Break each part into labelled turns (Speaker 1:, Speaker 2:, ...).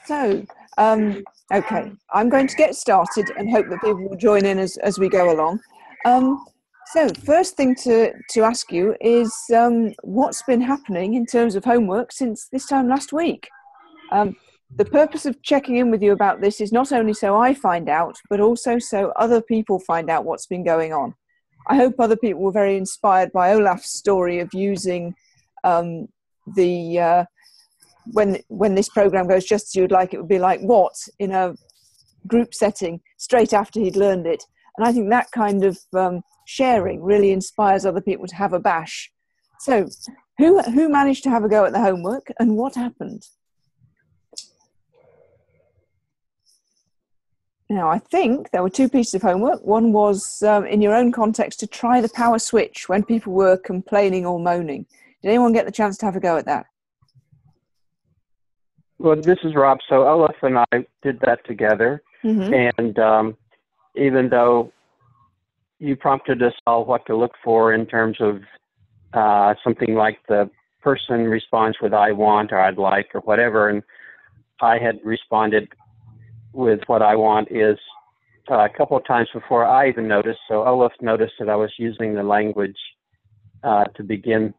Speaker 1: So, okay, I'm going to get started and hope that people will join in as we go along. So, first thing to ask you is what's been happening in terms of homework since this time last week? The purpose of checking in with you about this is not only so I find out, but also so other people find out what's been going on. I hope other people were very inspired by Olaf's story of using when this program goes just as you'd like, it would be like what in a group setting straight after he'd learned it. And I think that kind of sharing really inspires other people to have a bash. So who managed to have a go at the homework and what happened? Now, I think there were two pieces of homework. One was in your own context to try the power switch when people were complaining or moaning. Did anyone get the chance to have a go at that?
Speaker 2: Well, this is Rob. So Olaf and I did that together. And even though you prompted us all what to look for in terms of something like the person responds with I want or I'd like or whatever, and I had responded with what I want is a couple of times before I even noticed. So Olaf noticed that I was using the language to begin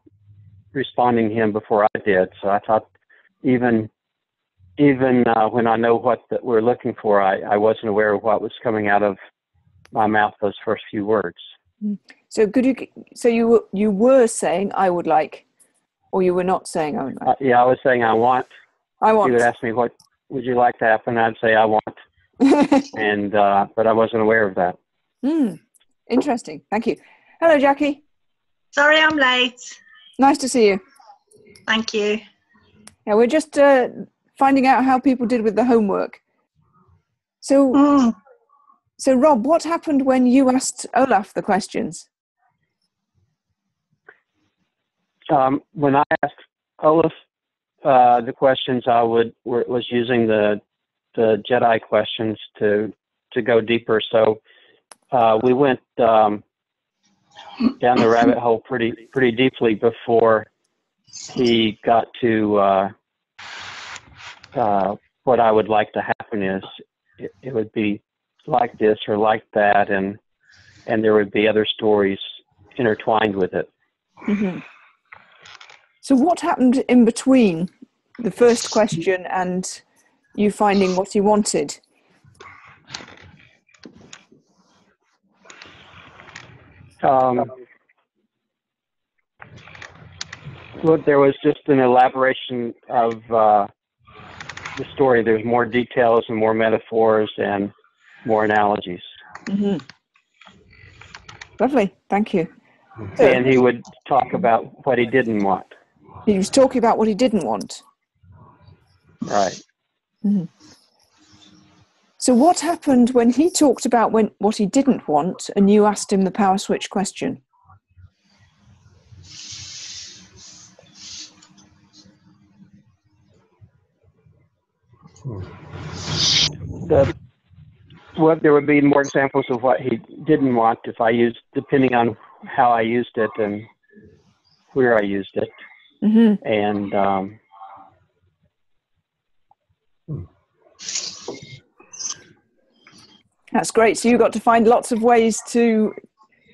Speaker 2: responding to him before I did. So I thought even when I know what that we're looking for, I wasn't aware of what was coming out of my mouth those first few words.
Speaker 1: So you were saying I would like, or you were not saying I would like?
Speaker 2: Yeah, I was saying I want.
Speaker 1: I want.
Speaker 2: You would ask me what would you like to happen? I'd say I want, and but I wasn't aware of that.
Speaker 1: Interesting. Thank you. Hello, Jackie.
Speaker 3: Sorry, I'm late.
Speaker 1: Nice to see you.
Speaker 3: Thank you.
Speaker 1: Yeah, we're just finding out how people did with the homework. So, so Rob, what happened when you asked Olaf the questions?
Speaker 2: When I asked Olaf the questions, I was using the Jedi questions to go deeper. So we went down the rabbit hole pretty deeply before he got to what I would like to happen is it would be like this or like that, and there would be other stories intertwined with it.
Speaker 1: So what happened in between the first question and you finding what you wanted?
Speaker 2: Well, there was just an elaboration of the story. There's more details and more metaphors and more analogies.
Speaker 1: Lovely, thank you.
Speaker 2: And he would talk about what he didn't want.
Speaker 1: He was talking about what he didn't want.
Speaker 2: Right.
Speaker 1: So what happened when he talked about what he didn't want and you asked him the power switch question?
Speaker 2: There would be more examples of what he didn't want if I used, depending on how I used it and where I used it. And
Speaker 1: that's great. So you got to find lots of ways to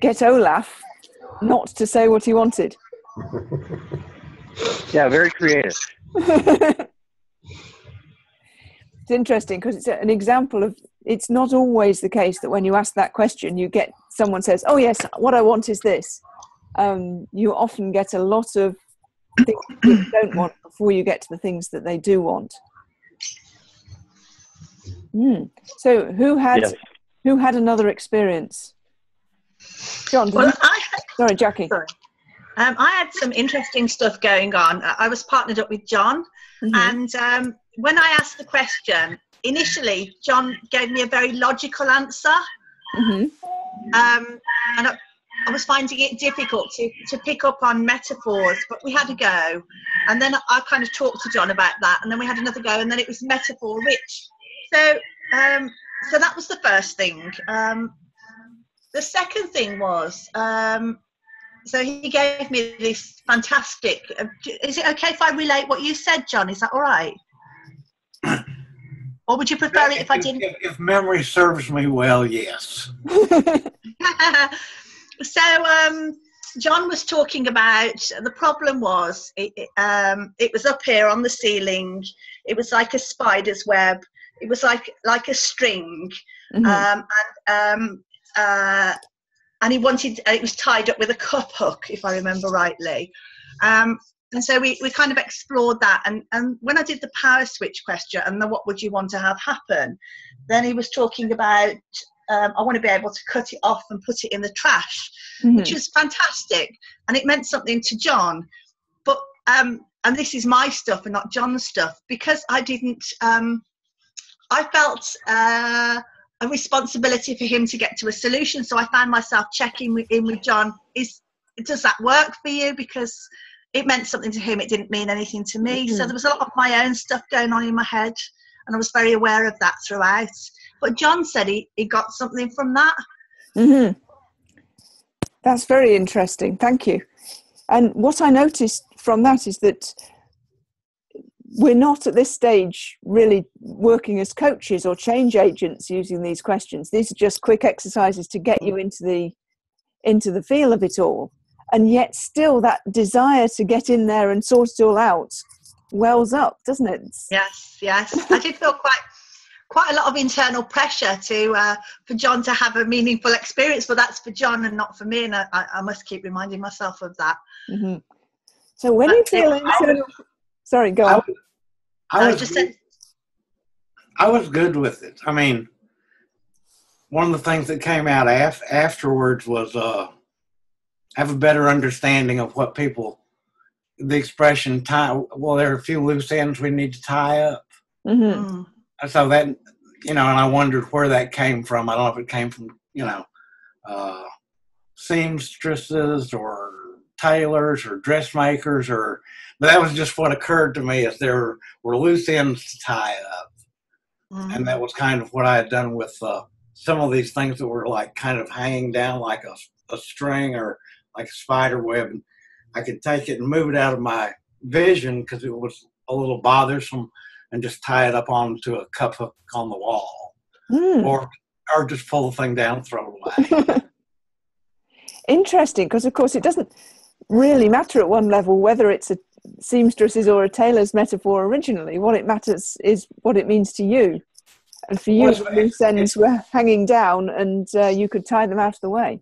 Speaker 1: get Olaf not to say what he wanted.
Speaker 2: Yeah, very creative.
Speaker 1: It's interesting because it's an example of, it's not always the case that when you ask that question, you get, someone says, oh yes, what I want is this. You often get a lot of things that you don't want before you get to the things that they do want. So who had another experience? John, sorry, Jackie.
Speaker 3: Sorry. I had some interesting stuff going on. I was partnered up with John, and when I asked the question, initially John gave me a very logical answer, and I was finding it difficult to pick up on metaphors, but we had a go, and then I kind of talked to John about that, and then we had another go, and then it was metaphor rich. So that was the first thing. The second thing was, so he gave me this fantastic, is it okay if I relate what you said, John? Is that all right? Or would you prefer it if I didn't?
Speaker 4: If memory serves me well, yes.
Speaker 3: So John was talking about the problem was it was up here on the ceiling. It was like a spider's web. It was like a string, and he wanted. It was tied up with a cup hook, if I remember rightly. And so we kind of explored that. And when I did the power switch question and the what would you want to have happen, then he was talking about I want to be able to cut it off and put it in the trash, which was fantastic. And it meant something to John. But, and this is my stuff and not John's stuff, because I didn't, I felt a responsibility for him to get to a solution. So I found myself checking in with John, does that work for you? Because it meant something to him. It didn't mean anything to me. So there was a lot of my own stuff going on in my head. And I was very aware of that throughout. But John said he got something from that.
Speaker 1: That's very interesting. Thank you. And what I noticed from that is that we're not at this stage really working as coaches or change agents using these questions. These are just quick exercises to get you into the feel of it all. And yet still that desire to get in there and sort it all out wells up, doesn't it?
Speaker 3: Yes. I did feel quite a lot of internal pressure for John to have a meaningful experience, but that's for John and not for me, and I must keep reminding myself of that.
Speaker 1: So when you feel internal, sorry, go on.
Speaker 4: I was good with it. I mean, one of the things that came out afterwards was have a better understanding of what people, the expression well, there are a few loose ends we need to tie up. So that, and I wondered where that came from. I don't know if it came from, seamstresses or tailors or dressmakers, but that was just what occurred to me, as there were loose ends to tie up. And that was kind of what I had done with some of these things that were like kind of hanging down like a string or like a spider web. And I could take it and move it out of my vision because it was a little bothersome, and just tie it up onto a cup hook on the wall, or just pull the thing down and throw it away.
Speaker 1: Interesting, because of course it doesn't really matter at one level whether it's a seamstress's or a tailor's metaphor originally. What it matters is what it means to you. And for you, the loose ends were hanging down, and you could tie them out of the way.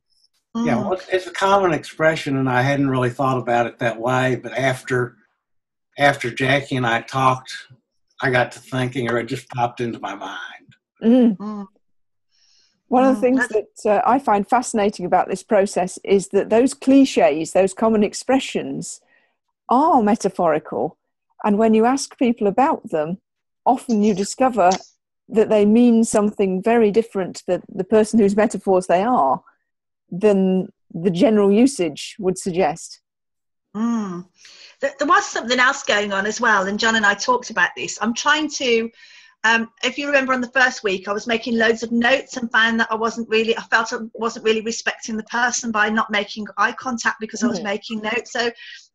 Speaker 4: Yeah, well, it's a common expression, and I hadn't really thought about it that way. But after Jackie and I talked, I got to thinking, or it just popped into my mind.
Speaker 1: One of the things that I find fascinating about this process is that those cliches, those common expressions, are metaphorical. And when you ask people about them, often you discover that they mean something very different to the person whose metaphors they are than the general usage would suggest.
Speaker 3: There was something else going on as well, and John and I talked about this. I'm trying to, if you remember on the first week, I was making loads of notes and found that I felt I wasn't really respecting the person by not making eye contact because I was making notes. So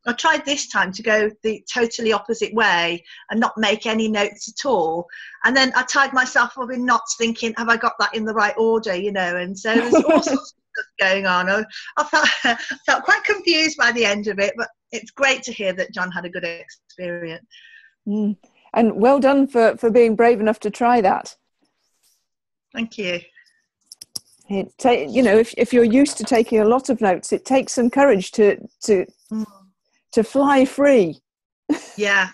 Speaker 3: I tried this time to go the totally opposite way and not make any notes at all. And then I tied myself up in knots thinking, have I got that in the right order, and so there's all sorts of stuff going on. I felt quite confused by the end of it, but it's great to hear that John had a good experience.
Speaker 1: And well done for being brave enough to try that.
Speaker 3: Thank you.
Speaker 1: If you're used to taking a lot of notes, it takes some courage to fly free.
Speaker 3: Yeah.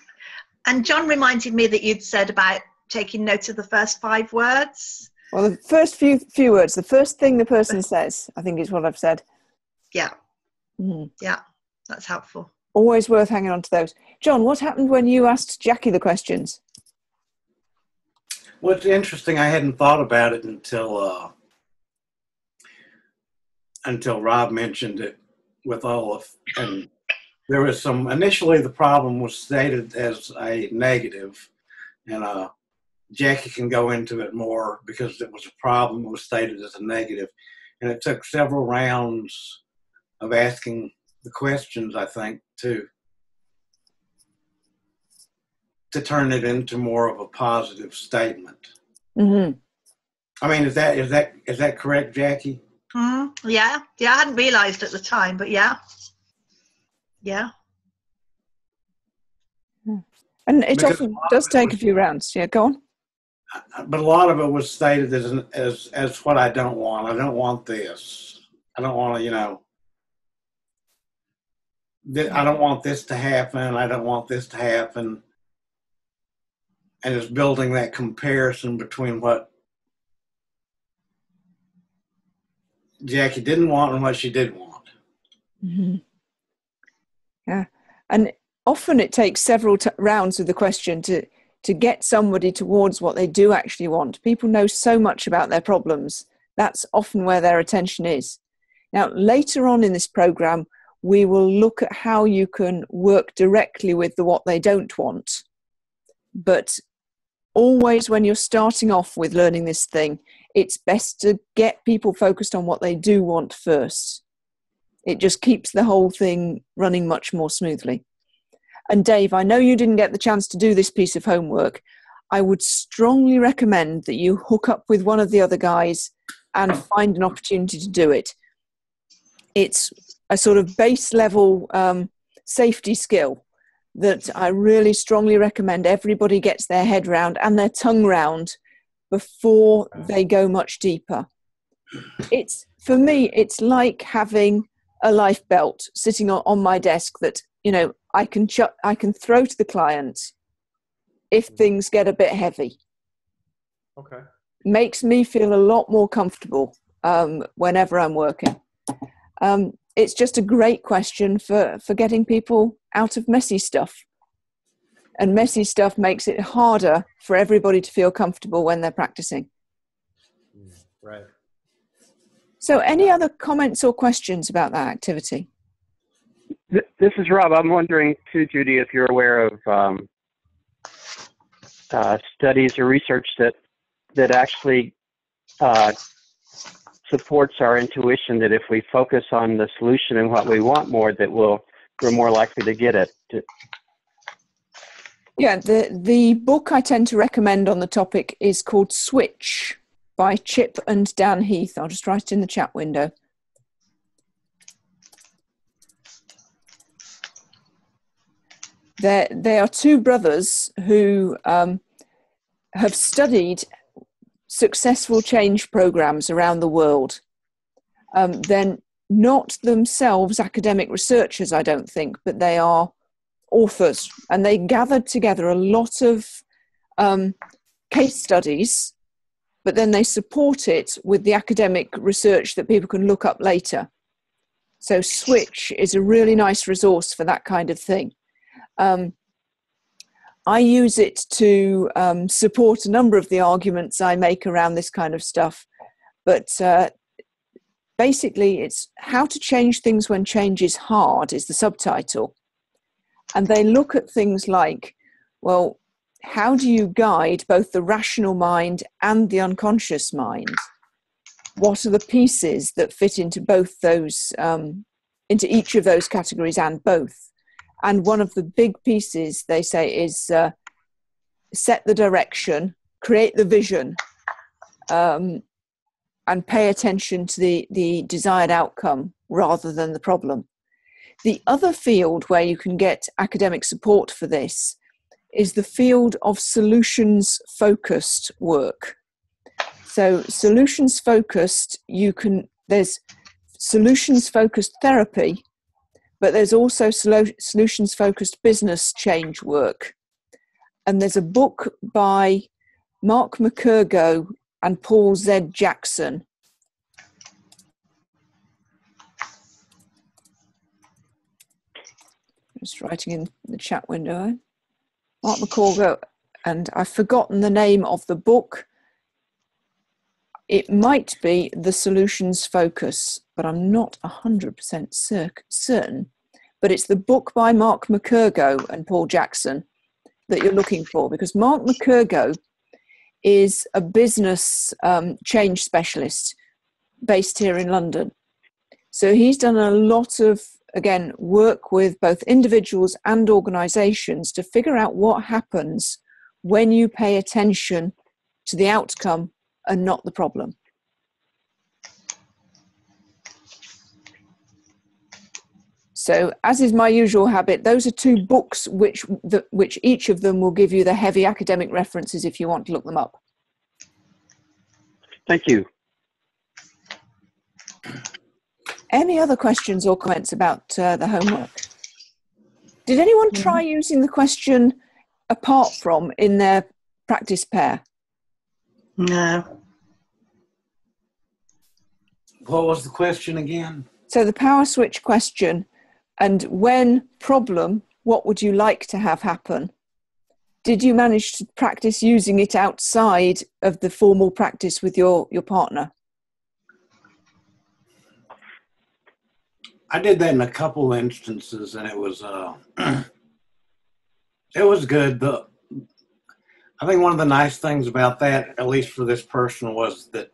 Speaker 3: And John reminded me that you'd said about taking note of the first 5 words.
Speaker 1: Well, the first few words, the first thing the person says, I think is what I've said.
Speaker 3: Yeah. Yeah. That's helpful.
Speaker 1: Always worth hanging on to those. John, what happened when you asked Jackie the questions?
Speaker 4: Well, it's interesting. I hadn't thought about it until Rob mentioned it with Olaf. And there was initially the problem was stated as a negative. And Jackie can go into it more because it was a problem. It was stated as a negative. And it took several rounds of asking the questions, I think, to to turn it into more of a positive statement.
Speaker 1: Mm-hmm.
Speaker 4: I mean, is that correct, Jackie?
Speaker 3: Yeah. I hadn't realised at the time, but yeah.
Speaker 1: And it often does take a few rounds. Yeah, go on.
Speaker 4: But a lot of it was stated as what I don't want. I don't want this. I don't want to, I don't want this to happen. I don't want this to happen. And it's building that comparison between what Jackie didn't want and what she did want.
Speaker 1: Mm-hmm. Yeah. And often it takes several rounds of the question to get somebody towards what they do actually want. People know so much about their problems. That's often where their attention is. Now, later on in this program, we will look at how you can work directly with what they don't want. But always when you're starting off with learning this thing, it's best to get people focused on what they do want first. It just keeps the whole thing running much more smoothly. And Dave, I know you didn't get the chance to do this piece of homework. I would strongly recommend that you hook up with one of the other guys and find an opportunity to do it. It's a sort of base level safety skill that I really strongly recommend everybody gets their head round and their tongue round before they go much deeper. For me, it's like having a life belt sitting on my desk that, I can throw to the client if things get a bit heavy.
Speaker 5: Okay.
Speaker 1: Makes me feel a lot more comfortable whenever I'm working. It's just a great question for getting people out of messy stuff. And messy stuff makes it harder for everybody to feel comfortable when they're practicing.
Speaker 5: Right.
Speaker 1: So any other comments or questions about that activity?
Speaker 2: This is Rob. I'm wondering too, Judy, if you're aware of studies or research that actually supports our intuition that if we focus on the solution and what we want more, that we're more likely to get it.
Speaker 1: Yeah, the book I tend to recommend on the topic is called Switch by Chip and Dan Heath. I'll just write it in the chat window. They are two brothers who have studied successful change programs around the world. They're not themselves academic researchers, I don't think, but they are authors, and they gathered together a lot of case studies, but then they support it with the academic research that people can look up later. So Switch is a really nice resource for that kind of thing. I use it to support a number of the arguments I make around this kind of stuff. But basically, it's How to Change Things When Change is Hard is the subtitle. And they look at things like, well, how do you guide both the rational mind and the unconscious mind? What are the pieces that fit into both those, into each of those categories and both? And one of the big pieces, they say, is set the direction, create the vision, and pay attention to the desired outcome rather than the problem. The other field where you can get academic support for this is the field of solutions-focused work. So solutions-focused, there's solutions-focused therapy, but there's also solutions-focused business change work. And there's a book by Mark McCurgo and Paul Z. Jackson. Just writing in the chat window. Mark McCurgo, and I've forgotten the name of the book. It might be The Solutions Focus, but I'm not 100% certain. But it's the book by Mark McCurgo and Paul Jackson that you're looking for, because Mark McCurgo is a business change specialist based here in London. So he's done a lot of again, work with both individuals and organizations to figure out what happens when you pay attention to the outcome and not the problem. So, as is my usual habit, those are two books which each of them will give you the heavy academic references if you want to look them up.
Speaker 2: Thank you.
Speaker 1: Any other questions or comments about the homework? Did anyone try using the question apart from in their practice pair?
Speaker 3: No.
Speaker 4: What was the question again?
Speaker 1: So the power switch question, and when problem, what would you like to have happen? Did you manage to practice using it outside of the formal practice with your partner?
Speaker 4: I did that in a couple instances, and it was it was good. I think one of the nice things about that, at least for this person, was that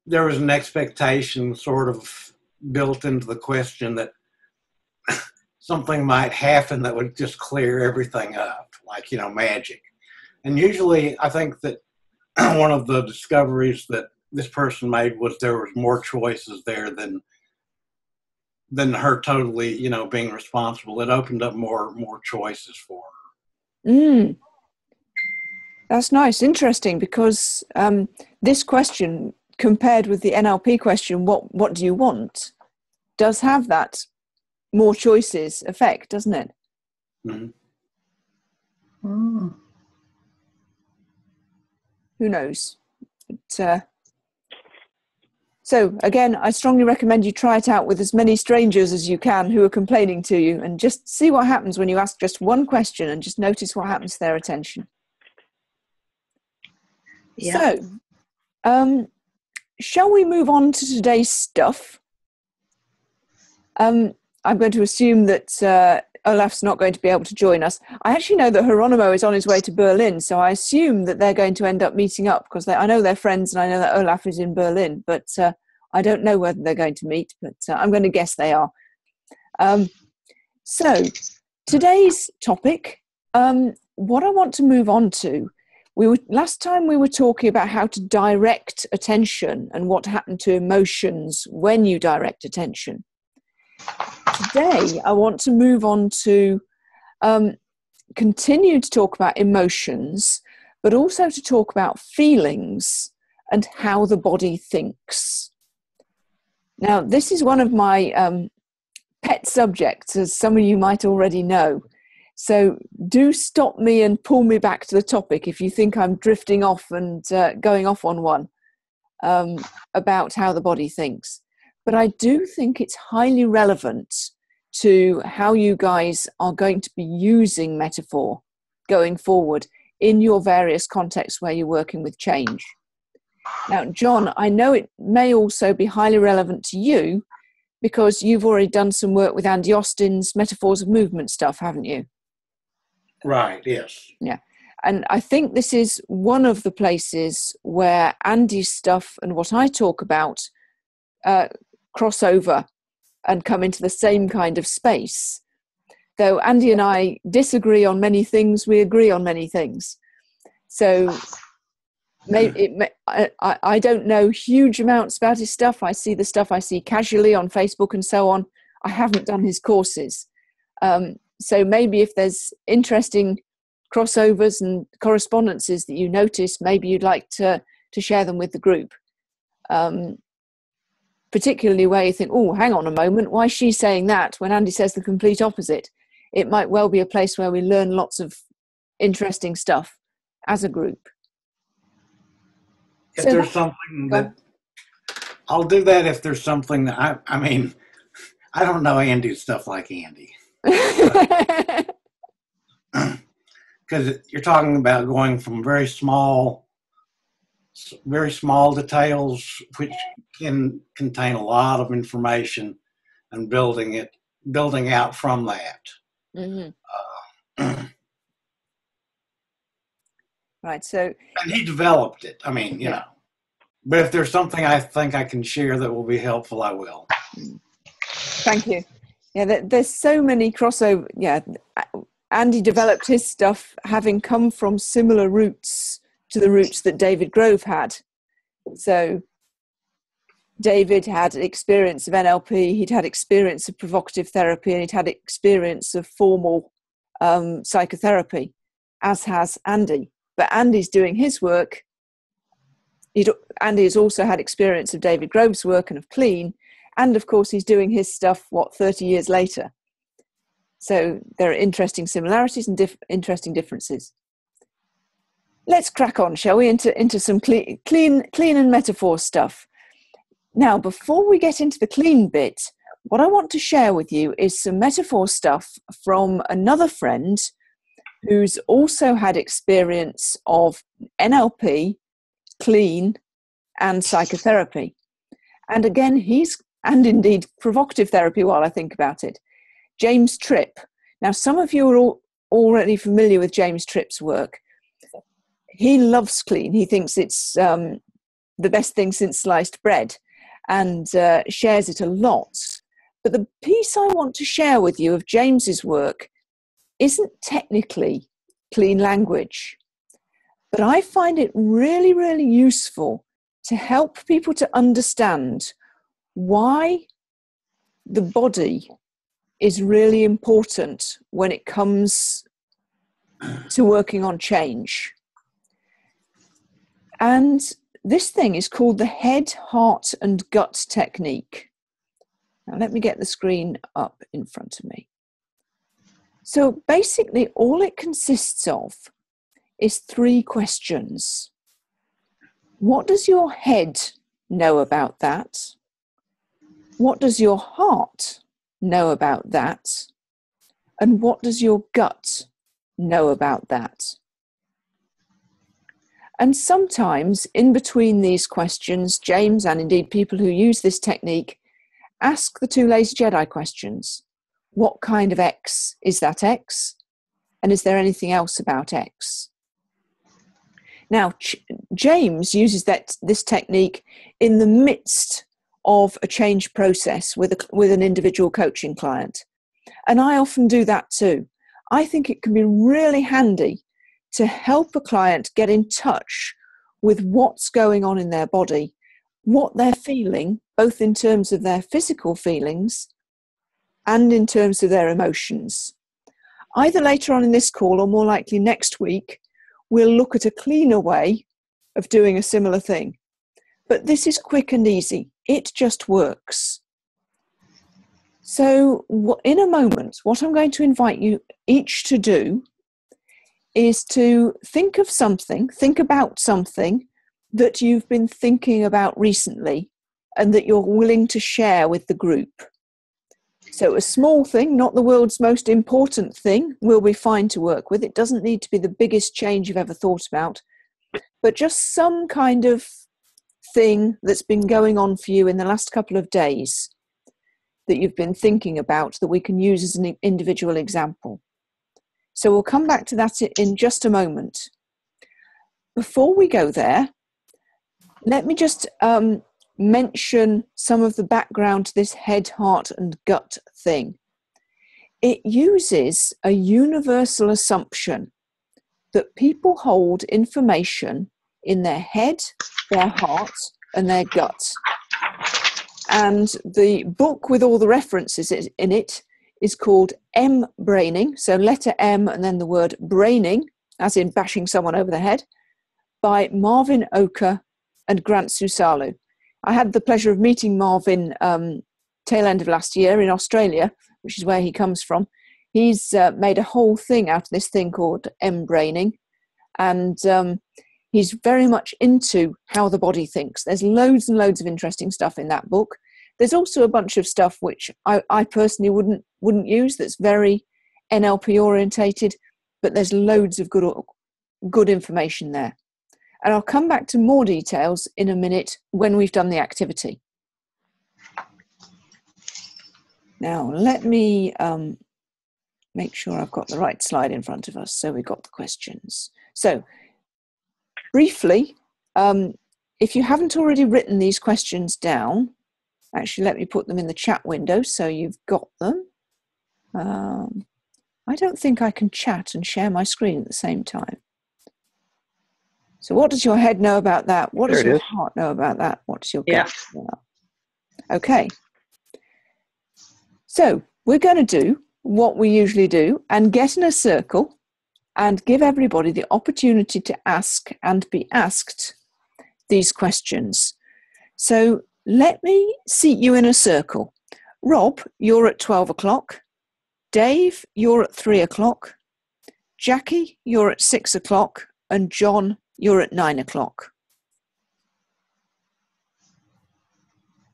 Speaker 4: there was an expectation sort of built into the question that something might happen that would just clear everything up, like, magic. And usually I think that one of the discoveries that this person made was there was more choices there than her totally, being responsible. It opened up more choices for her.
Speaker 1: That's nice. Interesting, because this question, compared with the NLP question, what do you want, does have that more choices effect, doesn't it?
Speaker 3: Mm.
Speaker 1: Who knows? But, so again, I strongly recommend you try it out with as many strangers as you can who are complaining to you, and just see what happens when you ask just one question and just notice what happens to their attention.
Speaker 3: Yeah.
Speaker 1: So, shall we move on to today's stuff? I'm going to assume that Olaf's not going to be able to join us. I actually know that Geronimo is on his way to Berlin, so I assume that they're going to end up meeting up, because I know they're friends and I know that Olaf is in Berlin, but I don't know whether they're going to meet, but I'm going to guess they are. So today's topic, what I want to move on to, last time we were talking about how to direct attention and what happened to emotions when you direct attention. Today, I want to move on to continue to talk about emotions, but also to talk about feelings and how the body thinks. Now, this is one of my pet subjects, as some of you might already know. So do stop me and pull me back to the topic if you think I'm drifting off and going off on one about how the body thinks. But I do think it's highly relevant to how you guys are going to be using metaphor going forward in your various contexts where you're working with change. Now, John, I know it may also be highly relevant to you because you've already done some work with Andy Austin's Metaphors of Movement stuff, haven't you?
Speaker 4: Right, yes.
Speaker 1: Yeah. And I think this is one of the places where Andy's stuff and what I talk about cross over and come into the same kind of space. Though Andy and I disagree on many things, we agree on many things. So I don't know huge amounts about his stuff. I see the stuff I see casually on Facebook and so on. I haven't done his courses. So maybe if there's interesting crossovers and correspondences that you notice, maybe you'd like to share them with the group. Particularly where you think, oh, hang on a moment, why is she saying that when Andy says the complete opposite? It might well be a place where we learn lots of interesting stuff as a group.
Speaker 4: If there's something that, I'll do that if there's something that, I mean, I don't know Andy's stuff like Andy. Because you're talking about going from very small details, which can contain a lot of information, and building out from that.
Speaker 1: Mm-hmm. Right. So,
Speaker 4: and he developed it. I mean, you know. But if there's something I think I can share that will be helpful, I will.
Speaker 1: Thank you. Yeah, there's so many crossover. Yeah, Andy developed his stuff having come from similar roots to the roots that David Grove had. So David had experience of NLP, he'd had experience of provocative therapy, and he'd had experience of formal psychotherapy, as has Andy. But Andy's doing his work. Andy has also had experience of David Grove's work and of Clean, and of course he's doing his stuff, 30 years later. So there are interesting similarities and interesting differences. Let's crack on, shall we, into some clean and metaphor stuff. Now, before we get into the clean bit, what I want to share with you is some metaphor stuff from another friend who's also had experience of NLP, Clean, and psychotherapy. And again, and indeed provocative therapy while I think about it. James Tripp. Now, some of you are already familiar with James Tripp's work. He loves Clean. He thinks it's the best thing since sliced bread, and shares it a lot. But the piece I want to share with you of James's work isn't technically clean language, but I find it really, really useful to help people to understand why the body is really important when it comes to working on change. And this thing is called the head, heart, and gut technique. Now, let me get the screen up in front of me. So basically, all it consists of is 3 questions. What does your head know about that? What does your heart know about that? And what does your gut know about that? And sometimes in between these questions, James, and indeed people who use this technique, ask the 2 lazy Jedi questions. What kind of X is that X? And is there anything else about X? Now, James uses this technique in the midst of a change process with an individual coaching client. And I often do that too. I think it can be really handy to help a client get in touch with what's going on in their body, what they're feeling, both in terms of their physical feelings and in terms of their emotions. Either later on in this call or more likely next week, we'll look at a cleaner way of doing a similar thing. But this is quick and easy. It just works. So in a moment, what I'm going to invite you each to do is to think about something that you've been thinking about recently and that you're willing to share with the group. So a small thing, not the world's most important thing, will be fine to work with. It doesn't need to be the biggest change you've ever thought about, but just some kind of thing that's been going on for you in the last couple of days that you've been thinking about that we can use as an individual example. So we'll come back to that in just a moment. Before we go there, let me just mention some of the background to this head, heart, and gut thing. It uses a universal assumption that people hold information in their head, their heart, and their gut. And the book with all the references in it is called M-Braining, so letter M and then the word braining, as in bashing someone over the head, by Marvin Oka and Grant Susalu. I had the pleasure of meeting Marvin tail end of last year in Australia, which is where he comes from. He's made a whole thing out of this thing called M-Braining, and he's very much into how the body thinks. There's loads and loads of interesting stuff in that book. There's also a bunch of stuff which I personally wouldn't use that's very NLP orientated, but there's loads of good information there. And I'll come back to more details in a minute when we've done the activity. Now, let me make sure I've got the right slide in front of us. So we've got the questions. So briefly, if you haven't already written these questions down, Actually, let me put them in the chat window so you've got them. I don't think I can chat and share my screen at the same time. So what does your head know about that? What does your heart know about that? What does your gut know about that? Okay. So we're going to do what we usually do and get in a circle and give everybody the opportunity to ask and be asked these questions. So let me seat you in a circle. Rob, you're at 12 o'clock. Dave, you're at 3 o'clock. Jackie, you're at 6 o'clock. And John, you're at 9 o'clock.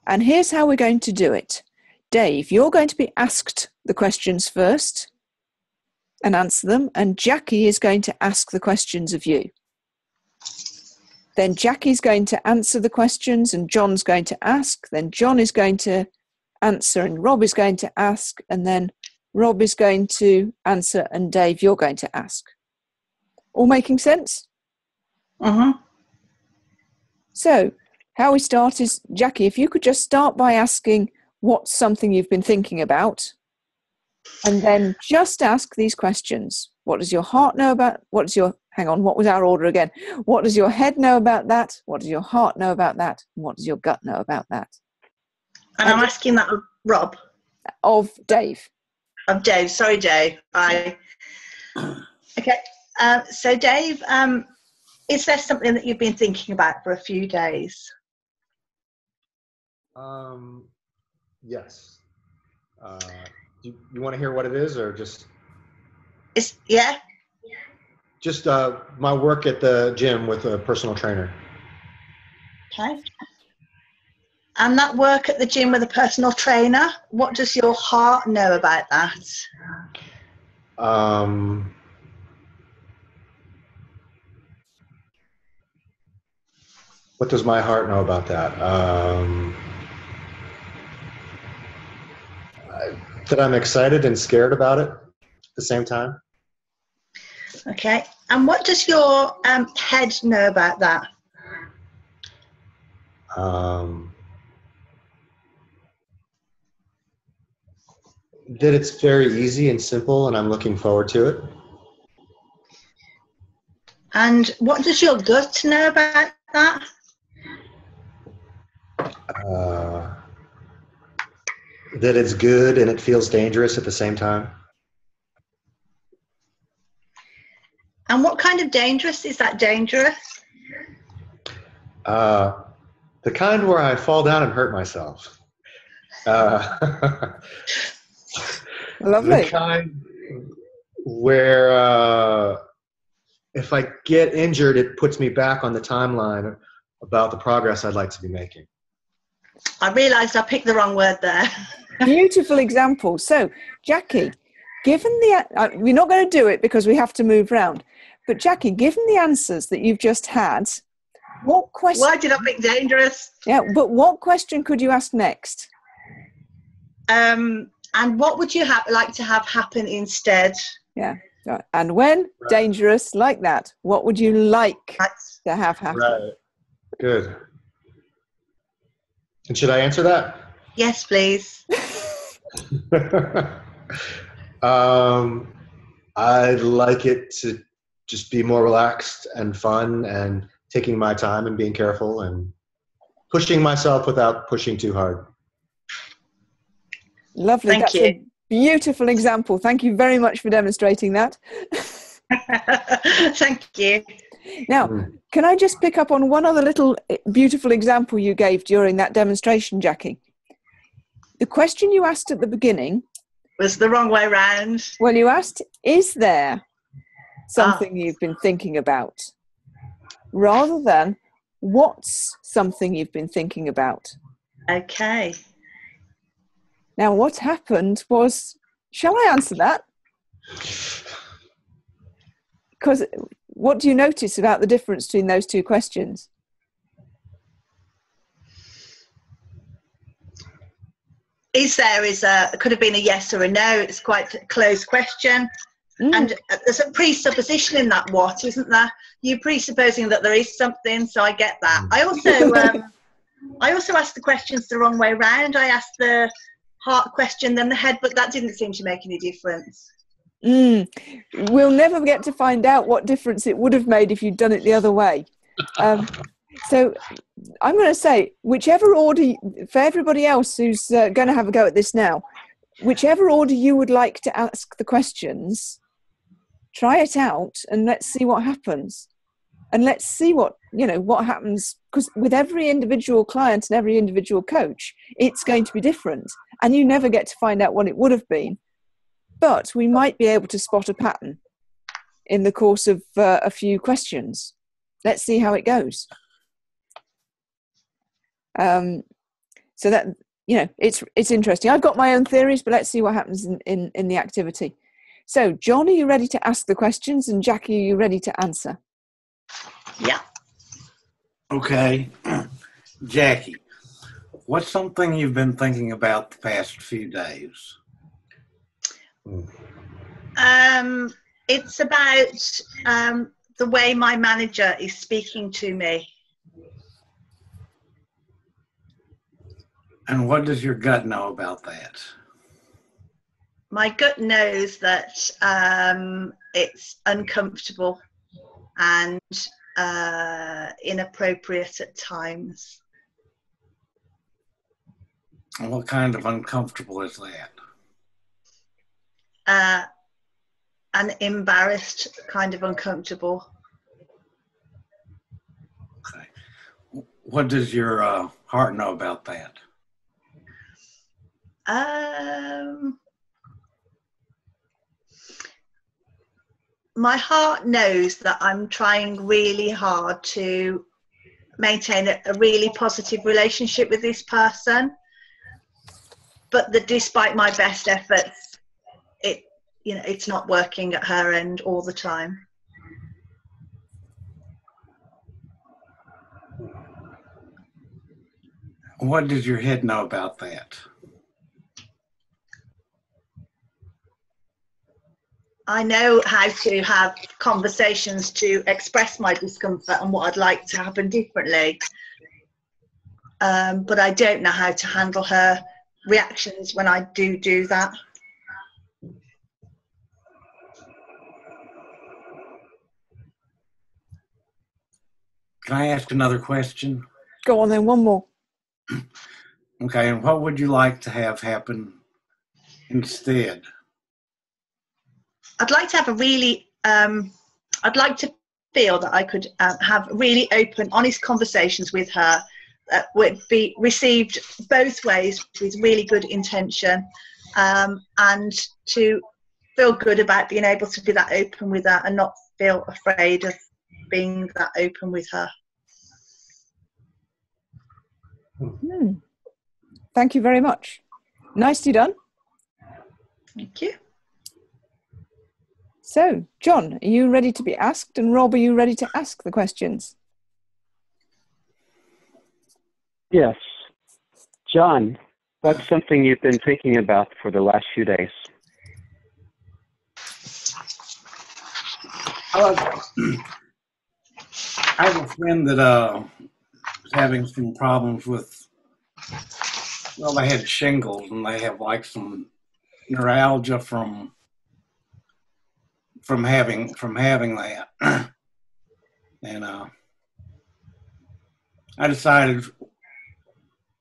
Speaker 1: And here's how we're going to do it. Dave, you're going to be asked the questions first and answer them. And Jackie is going to ask the questions of you. Then Jackie's going to answer the questions and John's going to ask. Then John is going to answer and Rob is going to ask. And then Rob is going to answer and Dave, you're going to ask. All making sense?
Speaker 3: Mm-hmm.
Speaker 1: So how we start is, Jackie, if you could just start by asking what's something you've been thinking about, and then just ask these questions. What does your heart know about? What was our order again? What does your head know about that? What does your heart know about that? And what does your gut know about that?
Speaker 3: And I'm asking that of Rob.
Speaker 1: Of Dave.
Speaker 3: Of Dave. Sorry, Dave. Okay. So Dave, is there something that you've been thinking about for a few days?
Speaker 5: Yes. You want to hear what it is, or just?
Speaker 3: Yeah.
Speaker 5: Just my work at the gym with a personal trainer.
Speaker 3: Okay. And that work at the gym with a personal trainer, what does your heart know about that?
Speaker 5: What does my heart know about that? That I'm excited and scared about it at the same time.
Speaker 3: Okay. And what does your head know about that?
Speaker 5: That it's very easy and simple, and I'm looking forward to it.
Speaker 3: And what does your gut know about that?
Speaker 5: That it's good and it feels dangerous at the same time.
Speaker 3: And what kind of dangerous? Is that dangerous?
Speaker 5: The kind where I fall down and hurt myself.
Speaker 1: Lovely.
Speaker 5: The kind where if I get injured, it puts me back on the timeline about the progress I'd like to be making.
Speaker 3: I realised I picked the wrong word there.
Speaker 1: Beautiful example. So, Jackie, given we're not going to do it because we have to move round, but Jackie, given the answers that you've just had, what question?
Speaker 3: Why did I pick dangerous?
Speaker 1: Yeah, but what question could you ask next?
Speaker 3: And what would you like to have happen instead?
Speaker 1: Yeah. And when dangerous like that, what would you like to have happen?
Speaker 5: Right. Good. And should I answer that?
Speaker 3: Yes, please.
Speaker 5: I'd like it to just be more relaxed and fun and taking my time and being careful and pushing myself without pushing too hard.
Speaker 1: Lovely.
Speaker 3: Thank you.
Speaker 1: A beautiful example. Thank you very much for demonstrating that.
Speaker 3: Thank you.
Speaker 1: Now, can I just pick up on one other little beautiful example you gave during that demonstration, Jackie? The question you asked at the beginning
Speaker 3: was the wrong way round.
Speaker 1: Well, you asked, is there something you've been thinking about? Rather than, what's something you've been thinking about?
Speaker 3: Okay.
Speaker 1: Now, what happened was, shall I answer that? Because what do you notice about the difference between those two questions?
Speaker 3: Could have been a yes or a no. It's quite a close question. And there's a presupposition in that what, isn't there? You're presupposing that there is something, so I get that. I also, I also asked the questions the wrong way round. I asked the heart question, then the head, but that didn't seem to make any difference.
Speaker 1: We'll never get to find out what difference it would have made if you'd done it the other way. So I'm going to say, whichever order, for everybody else who's going to have a go at this now, whichever order you would like to ask the questions, try it out and let's see what happens. And let's see what happens, because with every individual client and every individual coach, it's going to be different. And you never get to find out what it would have been. But we might be able to spot a pattern in the course of a few questions. Let's see how it goes. So that, it's interesting. I've got my own theories, but let's see what happens in the activity. So, John, are you ready to ask the questions? And Jackie, are you ready to answer?
Speaker 3: Yeah.
Speaker 4: Okay. Jackie, what's something you've been thinking about the past few days?
Speaker 3: It's about the way my manager is speaking to me.
Speaker 4: And what does your gut know about that?
Speaker 3: My gut knows that it's uncomfortable and inappropriate at times.
Speaker 4: And what kind of uncomfortable is that?
Speaker 3: An embarrassed kind of uncomfortable.
Speaker 4: Okay. What does your heart know about that?
Speaker 3: My heart knows that I'm trying really hard to maintain a really positive relationship with this person, but that despite my best efforts, it's not working at her end all the time.
Speaker 4: What does your head know about that?
Speaker 3: I know how to have conversations to express my discomfort and what I'd like to happen differently. But I don't know how to handle her reactions when I do that.
Speaker 4: Can I ask another question?
Speaker 1: Go on then, one more.
Speaker 4: Okay, and what would you like to have happen instead?
Speaker 3: I'd like to have I'd like to feel that I could have really open, honest conversations with her that would be received both ways with really good intention, and to feel good about being able to be that open with her and not feel afraid of being that open with her.
Speaker 1: Thank you very much. Nicely done.
Speaker 3: Thank you.
Speaker 1: So, John, are you ready to be asked? And Rob, are you ready to ask the questions?
Speaker 2: Yes. John, what's something you've been thinking about for the last few days?
Speaker 4: I have a friend that is having some problems with, they had shingles and they have like some neuralgia from having that. And I decided,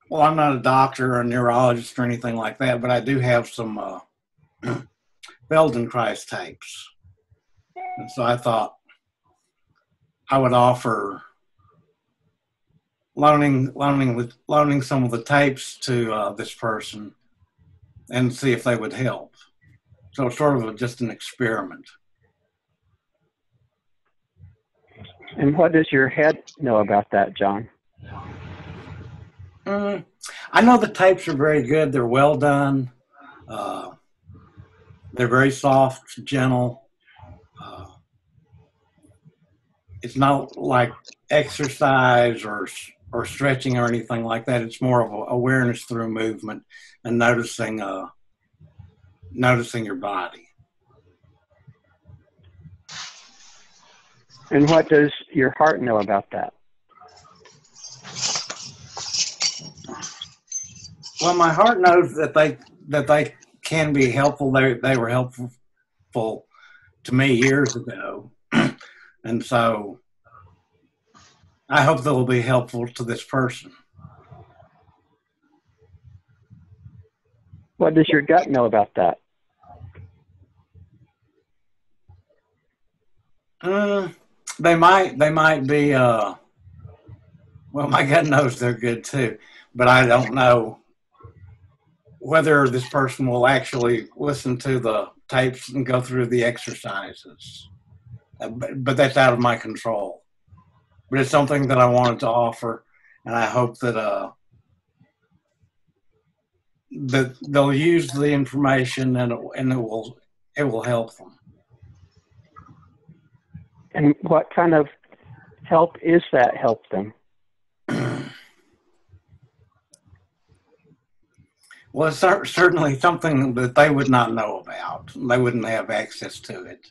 Speaker 4: well, I'm not a doctor or a neurologist or anything like that, but I do have some Feldenkrais tapes. And so I thought I would offer loaning some of the tapes to this person and see if they would help. So it's sort of just an experiment.
Speaker 2: And what does your head know about that, John?
Speaker 4: I know the tapes are very good. They're well done. They're very soft, gentle. It's not like exercise or stretching or anything like that. It's more of awareness through movement and noticing your body.
Speaker 2: And what does your heart know about that?
Speaker 4: Well, my heart knows that they can be helpful. They were helpful to me years ago, and so I hope they'll be helpful to this person.
Speaker 2: What does your gut know about that?
Speaker 4: They might be. Well, my gut knows they're good too, but I don't know whether this person will actually listen to the tapes and go through the exercises. But that's out of my control. But it's something that I wanted to offer, and I hope that that they'll use the information and it will help them.
Speaker 2: And what kind of help is that help them?
Speaker 4: Well, it's certainly something that they would not know about. They wouldn't have access to it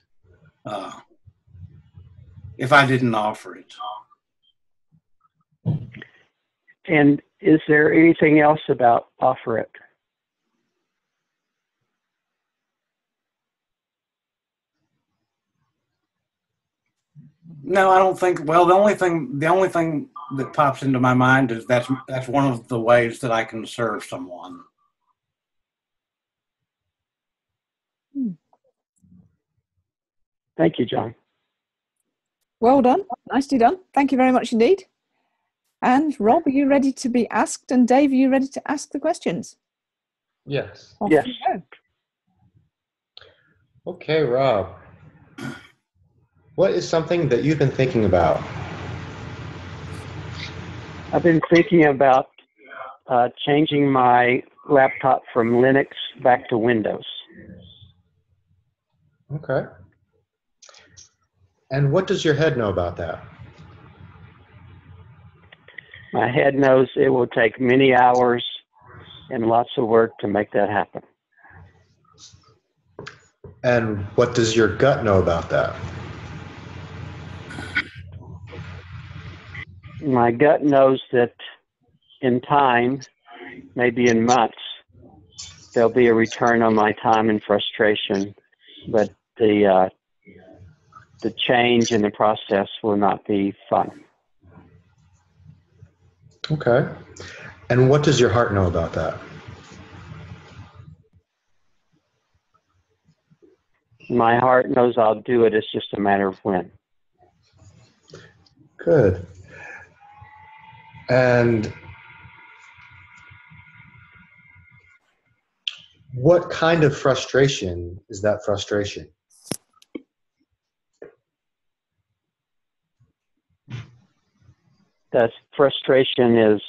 Speaker 4: if I didn't offer it.
Speaker 2: And is there anything else about offer it?
Speaker 4: No, I don't think. Well, the only thing that pops into my mind is that's one of the ways that I can serve someone.
Speaker 2: Thank you, John.
Speaker 1: Well done. Nicely done. Thank you very much indeed. And Rob, are you ready to be asked? And Dave, are you ready to ask the questions?
Speaker 5: Yes.
Speaker 1: Off
Speaker 2: Yes.
Speaker 1: you go.
Speaker 5: Okay, Rob. What is something that you've been thinking about?
Speaker 2: I've been thinking about changing my laptop from Linux back to Windows.
Speaker 5: Okay. And what does your head know about that?
Speaker 2: My head knows it will take many hours and lots of work to make that happen.
Speaker 5: And what does your gut know about that?
Speaker 2: My gut knows that in time, maybe in months, there'll be a return on my time and frustration, but the change in the process will not be fun.
Speaker 5: Okay. And what does your heart know about that?
Speaker 2: My heart knows I'll do it. It's just a matter of when.
Speaker 5: Good. And what kind of frustration is that frustration?
Speaker 2: That frustration is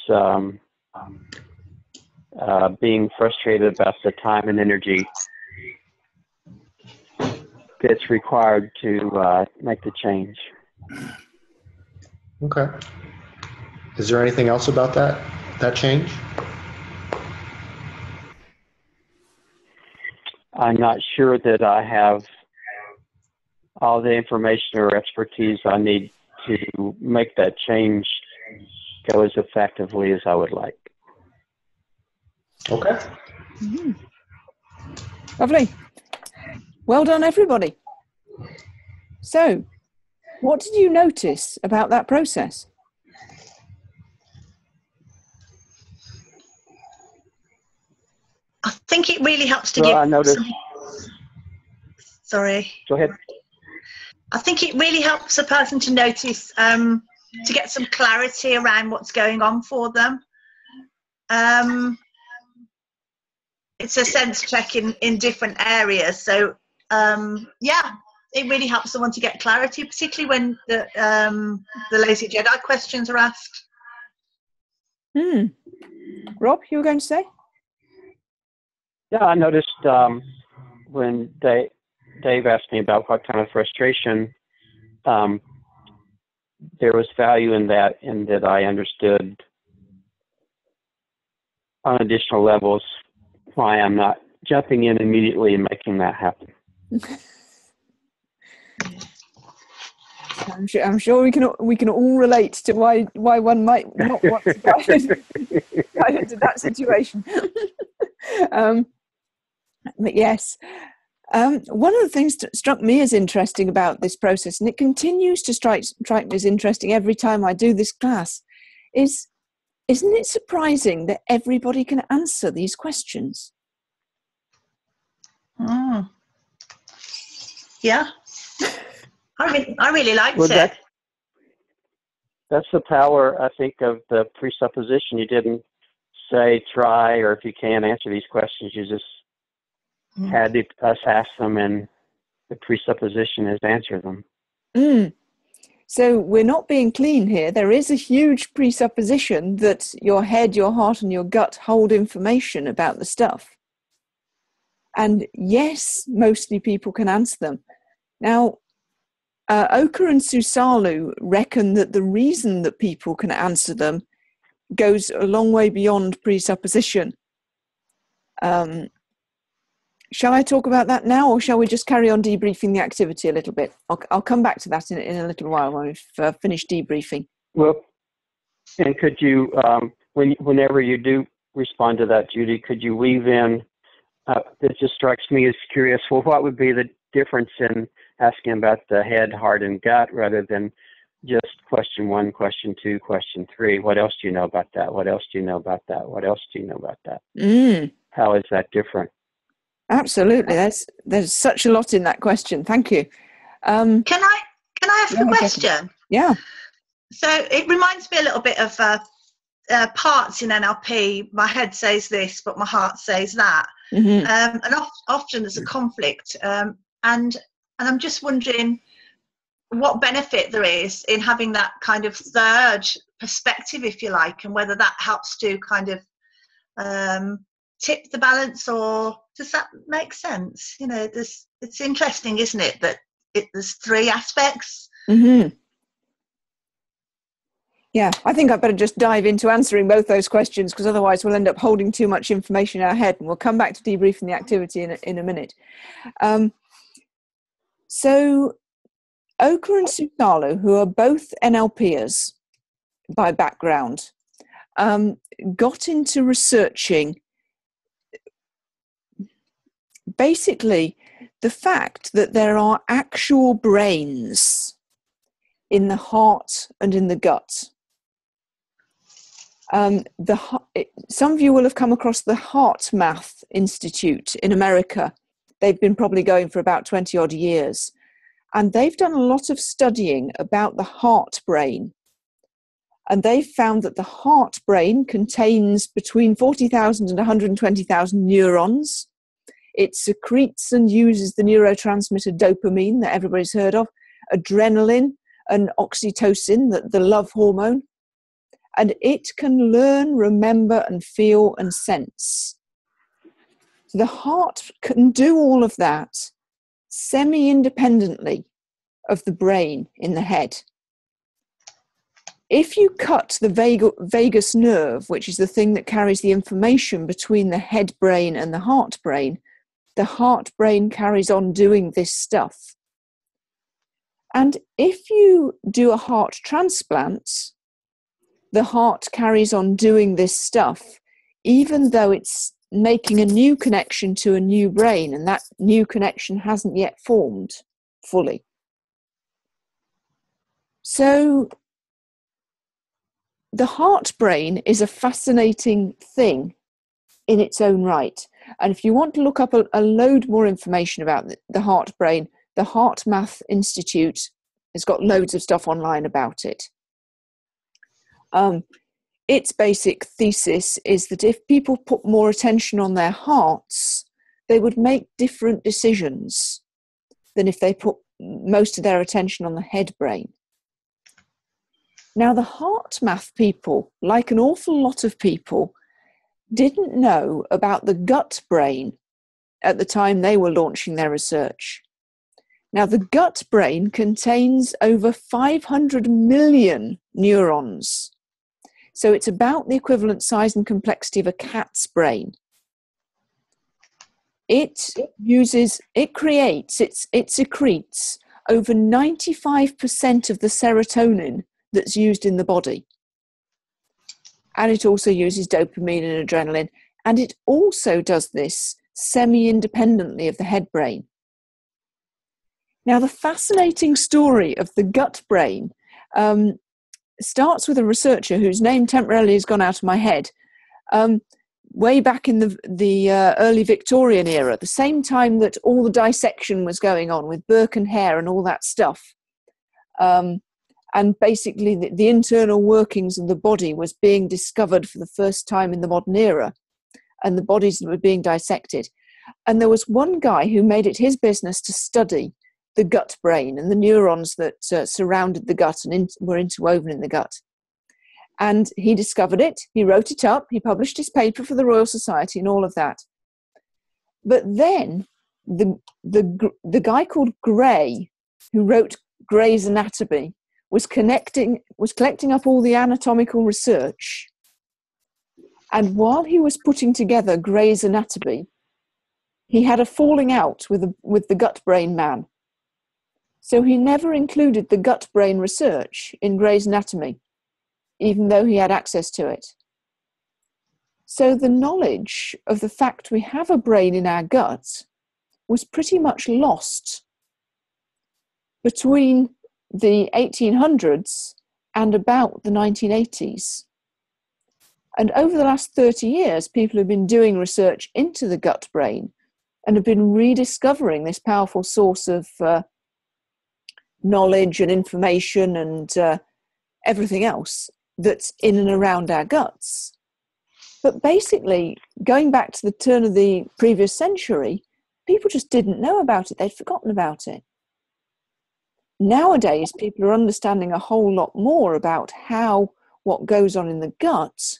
Speaker 2: being frustrated about the time and energy that's required to make the change.
Speaker 5: Okay. Is there anything else about that change?
Speaker 2: I'm not sure that I have all the information or expertise I need to make that change go as effectively as I would like.
Speaker 5: Okay.
Speaker 1: Mm-hmm. Lovely. Well done, everybody. So, what did you notice about that process?
Speaker 3: I think it really helps to
Speaker 2: I noticed.
Speaker 3: Sorry.
Speaker 2: Go ahead.
Speaker 3: I think it really helps a person to notice, to get some clarity around what's going on for them. It's a sense check in different areas. So, yeah, it really helps someone to get clarity, particularly when the Lazy Jedi questions are asked.
Speaker 1: Rob, you were going to say?
Speaker 2: Yeah, I noticed when Dave asked me about what kind of frustration, there was value in that I understood on additional levels why I'm not jumping in immediately and making that happen.
Speaker 1: I'm sure we can all relate to why one might not want to dive into that situation. But yes, one of the things that struck me as interesting about this process, and it continues to strike me as interesting every time I do this class, is, isn't it surprising that everybody can answer these questions?
Speaker 3: Yeah. I really liked it.
Speaker 2: That's the power, I think, of the presupposition. You didn't say try, or if you can't answer these questions, you just had us ask them, and the presupposition is answer them.
Speaker 1: So we're not being clean here. There is a huge presupposition that your head, your heart, and your gut hold information about the stuff. And yes, mostly people can answer them. Now, Oka and Susalu reckon that the reason that people can answer them goes a long way beyond presupposition. Shall I talk about that now, or shall we just carry on debriefing the activity a little bit? I'll come back to that in a little while when we've finished debriefing.
Speaker 2: Well, and could you, whenever you do respond to that, Judy, could you weave in, it just strikes me as curious, well, what would be the difference in asking about the head, heart, and gut rather than just question 1, question 2, question 3? What else do you know about that? What else do you know about that? What else do you know about that? How is that different?
Speaker 1: Absolutely. There's such a lot in that question. Thank you.
Speaker 3: Can I ask a question?
Speaker 1: Yeah. So
Speaker 3: it reminds me a little bit of parts in NLP. My head says this, but my heart says that. And often there's a conflict. And I'm just wondering what benefit there is in having that kind of third perspective, if you like, and whether that helps to kind of tip the balance, or does that make sense? You know, it's interesting, isn't it, that there's 3 aspects.
Speaker 1: Yeah, I think I better just dive into answering both those questions, because otherwise we'll end up holding too much information in our head, and we'll come back to debriefing the activity in a minute. So Oka and Susalu, who are both NLPers by background, got into researching basically the fact that there are actual brains in the heart and in the gut. Some of you will have come across the HeartMath Institute in America. They've been probably going for about 20 odd years. And they've done a lot of studying about the heart brain. And they've found that the heart brain contains between 40,000 and 120,000 neurons. It secretes and uses the neurotransmitter dopamine that everybody's heard of, adrenaline and oxytocin, the love hormone. And it can learn, remember, and feel and sense. So the heart can do all of that semi-independently of the brain in the head. If you cut the vagus nerve, which is the thing that carries the information between the head brain and the heart brain carries on doing this stuff. And if you do a heart transplant, the heart carries on doing this stuff, even though it's making a new connection to a new brain, and that new connection hasn't yet formed fully. So the heart brain is a fascinating thing in its own right. And if you want to look up a load more information about the heart brain, the HeartMath Institute has got loads of stuff online about it. Its basic thesis is that if people put more attention on their hearts, they would make different decisions than if they put most of their attention on the head brain. Now, the HeartMath people, like an awful lot of people, didn't know about the gut brain at the time they were launching their research. Now, the gut brain contains over 500 million neurons. So it's about the equivalent size and complexity of a cat's brain. It secretes over 95% of the serotonin that's used in the body. And it also uses dopamine and adrenaline. And it also does this semi-independently of the head brain. Now, the fascinating story of the gut brain starts with a researcher whose name temporarily has gone out of my head. Way back in the early Victorian era, the same time that all the dissection was going on with Burke and Hare and all that stuff. And basically the internal workings of the body was being discovered for the first time in the modern era. And the bodies were being dissected. And there was one guy who made it his business to study the gut brain and the neurons that surrounded the gut and were interwoven in the gut. And he discovered it, he wrote it up, he published his paper for the Royal Society and all of that. But then the guy called Gray, who wrote Gray's Anatomy, was collecting up all the anatomical research. And while he was putting together Gray's Anatomy, he had a falling out with the gut brain man. So he never included the gut brain research in Gray's Anatomy, even though he had access to it. So the knowledge of the fact we have a brain in our gut was pretty much lost between the 1800s and about the 1980s. And over the last 30 years, people have been doing research into the gut brain and have been rediscovering this powerful source of knowledge and information and everything else that's in and around our guts. But basically, going back to the turn of the previous century, people just didn't know about it. They'd forgotten about it. Nowadays, people are understanding a whole lot more about how what goes on in the gut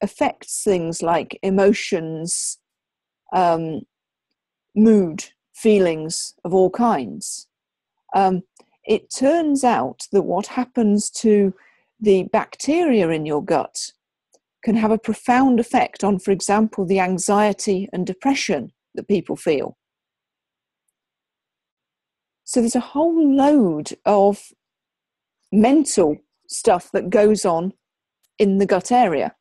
Speaker 1: affects things like emotions, mood, feelings of all kinds. It turns out that what happens to the bacteria in your gut can have a profound effect on, for example, the anxiety and depression that people feel. So there's a whole load of mental stuff that goes on in the gut area.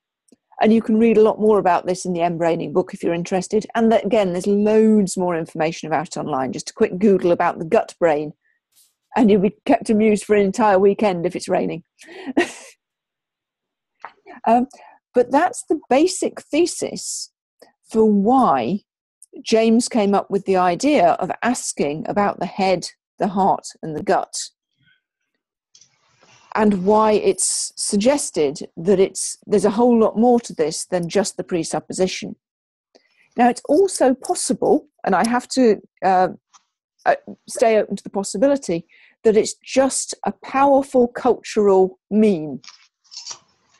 Speaker 1: And you can read a lot more about this in the M-Braining book if you're interested. And again, there's loads more information about it online. Just a quick Google about the gut brain, and you'll be kept amused for an entire weekend if it's raining. But that's the basic thesis for why James came up with the idea of asking about the head, the heart, and the gut, and why it's suggested that there's a whole lot more to this than just the presupposition. Now, it's also possible, and I have to stay open to the possibility, that it's just a powerful cultural meme,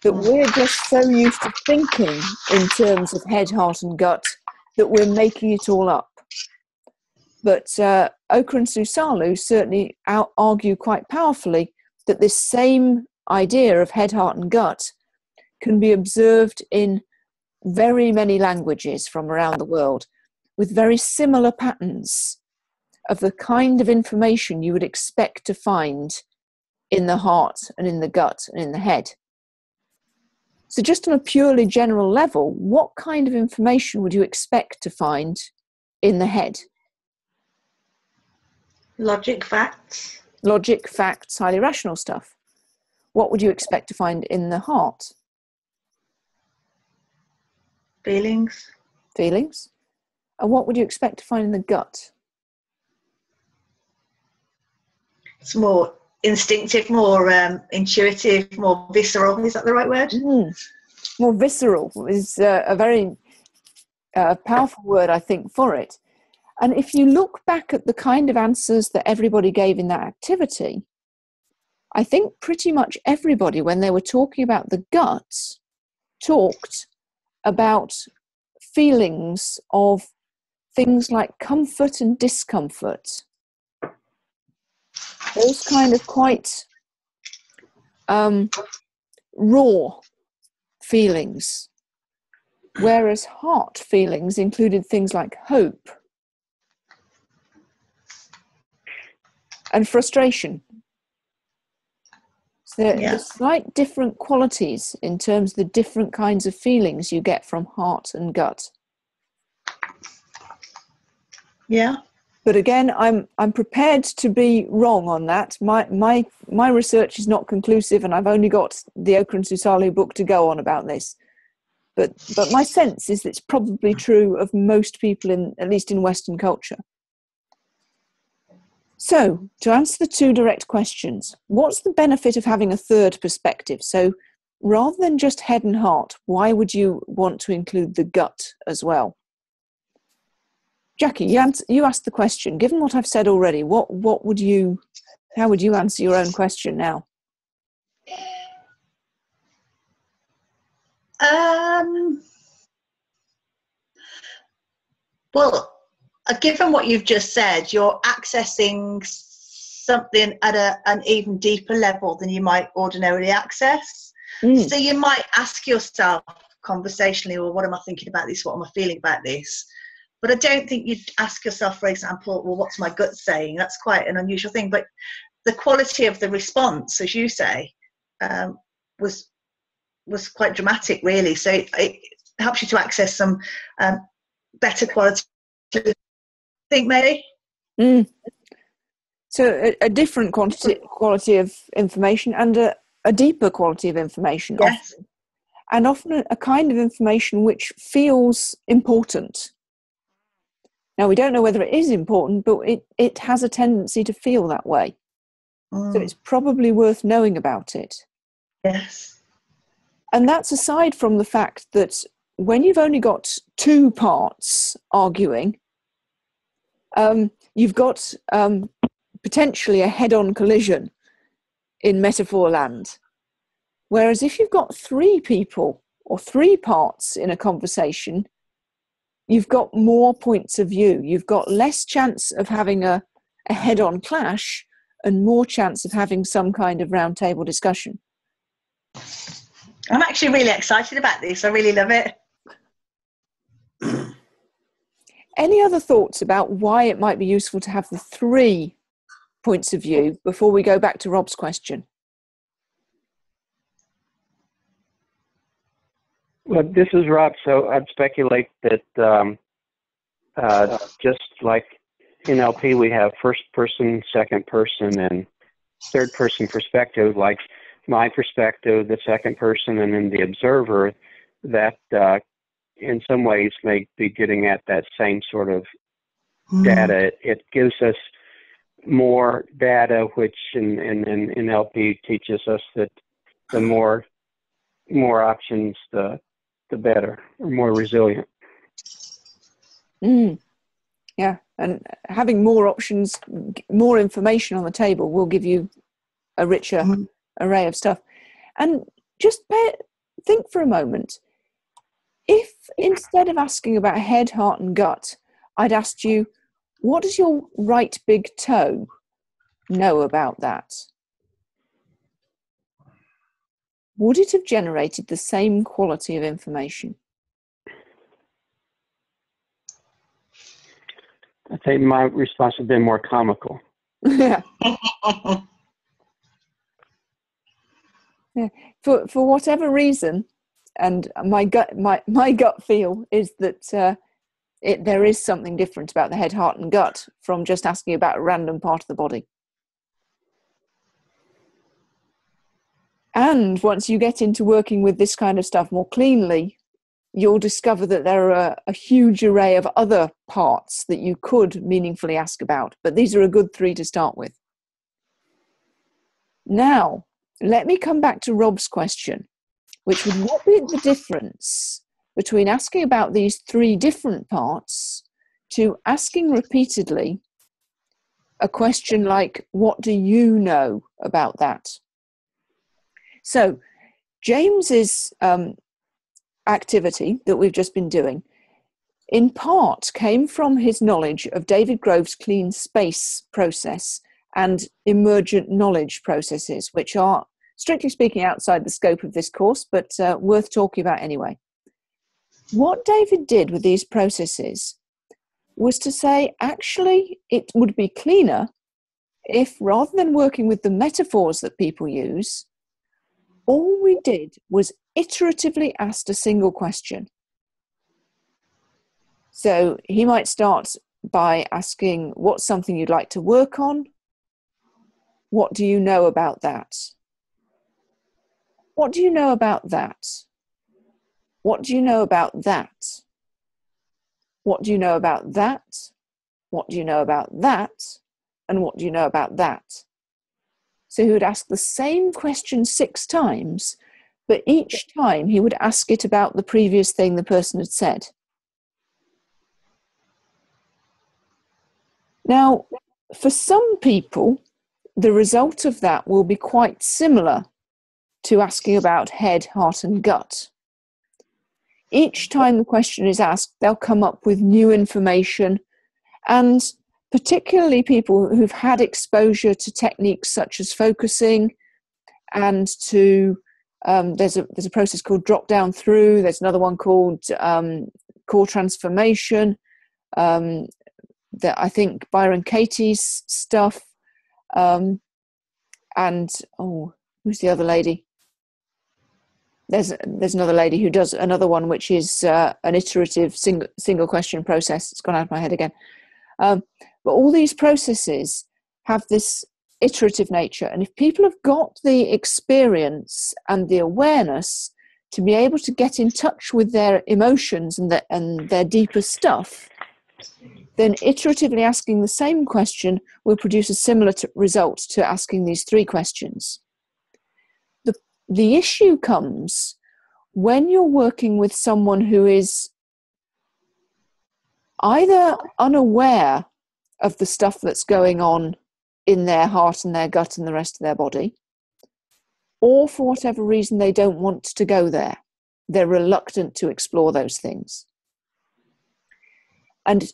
Speaker 1: that we're just so used to thinking in terms of head, heart, and gut that we're making it all up. But Oka and Susalu certainly argue quite powerfully that this same idea of head, heart, and gut can be observed in very many languages from around the world, with very similar patterns of the kind of information you would expect to find in the heart and in the gut and in the head. So just on a purely general level, what kind of information would you expect to find in the head?
Speaker 3: Logic, facts.
Speaker 1: Logic, facts, highly rational stuff. What would you expect to find in the heart?
Speaker 3: Feelings.
Speaker 1: Feelings. And what would you expect to find in the gut?
Speaker 3: It's more instinctive, more intuitive, more visceral. Is that the right word?
Speaker 1: More visceral is a very powerful word, I think, for it. And if you look back at the kind of answers that everybody gave in that activity, I think pretty much everybody, when they were talking about the gut, talked about feelings of things like comfort and discomfort. Those kind of quite raw feelings, whereas heart feelings included things like hope and frustration. So there's slight different qualities in terms of the different kinds of feelings you get from heart and gut.
Speaker 3: Yeah.
Speaker 1: But again, I'm prepared to be wrong on that. My research is not conclusive, and I've only got the Okra and Susalu book to go on about this. But my sense is that it's probably true of most people, at least in Western culture. So, to answer the two direct questions, what's the benefit of having a third perspective? So, rather than just head and heart, why would you want to include the gut as well? Jackie, you asked the question. Given what I've said already, how would you answer your own question now?
Speaker 3: Well, given what you've just said, you're accessing something at an even deeper level than you might ordinarily access. So you might ask yourself conversationally, well, what am I thinking about this? What am I feeling about this? But I don't think you'd ask yourself, for example, well, what's my gut saying? That's quite an unusual thing. But the quality of the response, as you say, was quite dramatic, really. So it helps you to access some better quality. Think maybe.
Speaker 1: So a different quality of information and a deeper quality of information.
Speaker 3: Yes.
Speaker 1: Often a kind of information which feels important. Now, we don't know whether it is important, but it has a tendency to feel that way. So it's probably worth knowing about it.
Speaker 3: Yes. And
Speaker 1: that's aside from the fact that when you've only got two parts arguing, you've got potentially a head-on collision in metaphor land. Whereas if you've got three people or three parts in a conversation, you've got more points of view. You've got less chance of having a head-on clash and more chance of having some kind of roundtable discussion.
Speaker 3: I'm actually really excited about this. I really love it.
Speaker 1: Any other thoughts about why it might be useful to have the three points of view before we go back to Rob's question?
Speaker 2: Well, this is Rob, so I'd speculate that just like in LP we have first person, second person, and third person perspective, like my perspective, the second person, and then the observer, that in some ways may be getting at that same sort of data. It gives us more data, which in LP teaches us that the more options, the better, or more resilient.
Speaker 1: Yeah, and having more options, more information on the table will give you a richer array of stuff. And just think for a moment, if instead of asking about head, heart and gut, I'd asked you, what does your right big toe know about that? Would it have generated the same quality of information?
Speaker 2: I think my response would have been more comical.
Speaker 1: Yeah. Yeah. For whatever reason, and my gut feel is that there is something different about the head, heart, and gut from just asking about a random part of the body. And once you get into working with this kind of stuff more cleanly, you'll discover that there are a huge array of other parts that you could meaningfully ask about. But these are a good three to start with. Now, let me come back to Rob's question, which would what be the difference between asking about these three different parts to asking repeatedly a question like, what do you know about that? So James's activity that we've just been doing, in part came from his knowledge of David Grove's clean space process and emergent knowledge processes, which are, strictly speaking, outside the scope of this course, but worth talking about anyway. What David did with these processes was to say, actually, it would be cleaner if rather than working with the metaphors that people use, all we did was iteratively ask a single question. So he might start by asking, what's something you'd like to work on? What do you know about that? What do you know about that? What do you know about that? What do you know about that? What do you know about that? And what do you know about that? So he would ask the same question 6 times, but each time he would ask it about the previous thing the person had said. Now, for some people, the result of that will be quite similar to asking about head, heart, and gut. Each time the question is asked, they'll come up with new information, and particularly people who've had exposure to techniques such as focusing and to there's a process called drop down through. There's another one called core transformation. That I think Byron Katie's stuff, and who's the other lady? There's another lady who does another one, which is an iterative single question process. It's gone out of my head again. But all these processes have this iterative nature, and if people have got the experience and the awareness to be able to get in touch with their emotions and their deeper stuff, then iteratively asking the same question will produce a similar result to asking these 3 questions. The issue comes when you're working with someone who is either unaware of the stuff that's going on in their heart and their gut and the rest of their body, or for whatever reason they don't want to go there. They're reluctant to explore those things. And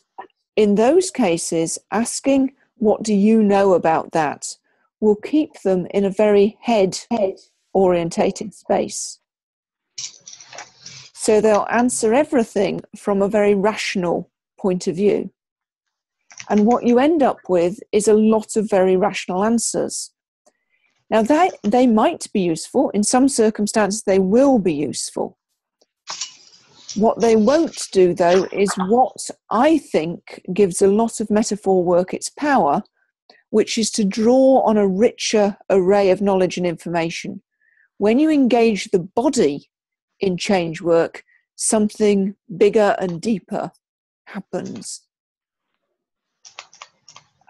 Speaker 1: in those cases, asking, what do you know about that, will keep them in a very head-orientated space. So they'll answer everything from a very rational point of view. And what you end up with is a lot of very rational answers. Now, they might be useful. In some circumstances, they will be useful. What they won't do, though, is what I think gives a lot of metaphor work its power, which is to draw on a richer array of knowledge and information. When you engage the body in change work, something bigger and deeper happens.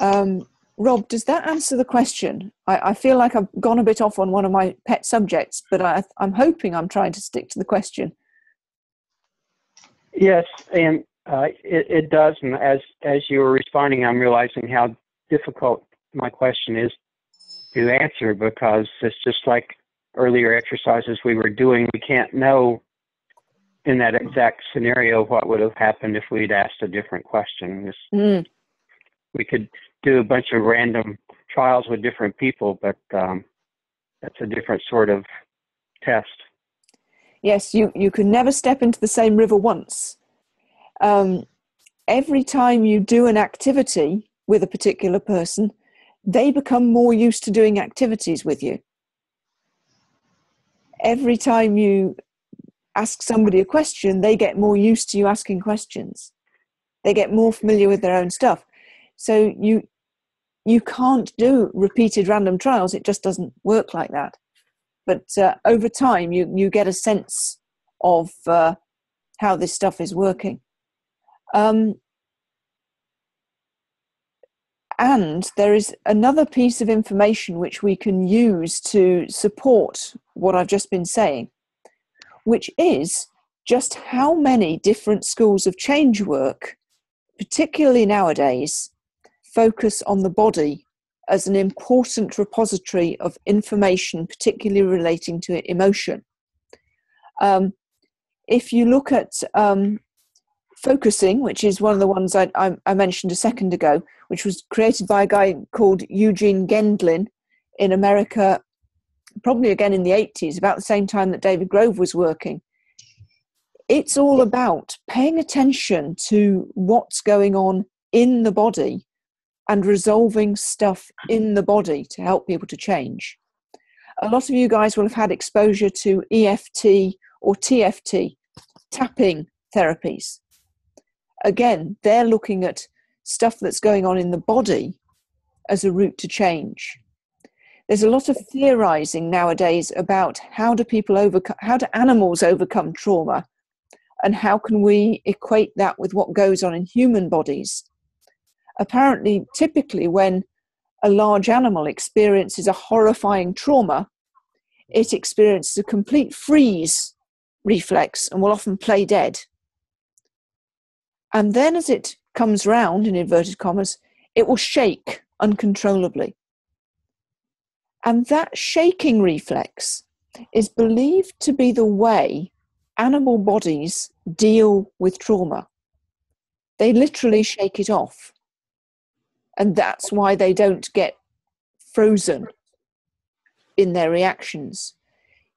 Speaker 1: Rob, does that answer the question? I feel like I've gone a bit off on one of my pet subjects, but I'm hoping I'm trying to stick to the question.
Speaker 2: Yes, and it does. And as you were responding, I'm realizing how difficult my question is to answer, because it's just like earlier exercises we were doing. We can't know in that exact scenario what would have happened if we'd asked a different question. We could do a bunch of random trials with different people, but that's a different sort of test.
Speaker 1: Yes, you can never step into the same river once. Every time you do an activity with a particular person, they become more used to doing activities with you. Every time you ask somebody a question, they get more used to you asking questions. They get more familiar with their own stuff. So you can't do repeated random trials. It just doesn't work like that. But over time, you get a sense of how this stuff is working. And there is another piece of information which we can use to support what I've just been saying, which is just how many different schools of change work, particularly nowadays, focus on the body as an important repository of information, particularly relating to emotion. If you look at focusing, which is one of the ones I mentioned a second ago, which was created by a guy called Eugene Gendlin in America, probably again in the 80s, about the same time that David Grove was working. It's all about paying attention to what's going on in the body and resolving stuff in the body to help people to change. A lot of you guys will have had exposure to EFT or TFT, tapping therapies. Again, they're looking at stuff that's going on in the body as a route to change. There's a lot of theorizing nowadays about how do animals overcome trauma, and how can we equate that with what goes on in human bodies. Apparently, typically when a large animal experiences a horrifying trauma, it experiences a complete freeze reflex and will often play dead. And then as it comes round, in inverted commas, it will shake uncontrollably. And that shaking reflex is believed to be the way animal bodies deal with trauma. They literally shake it off. And that's why they don't get frozen in their reactions.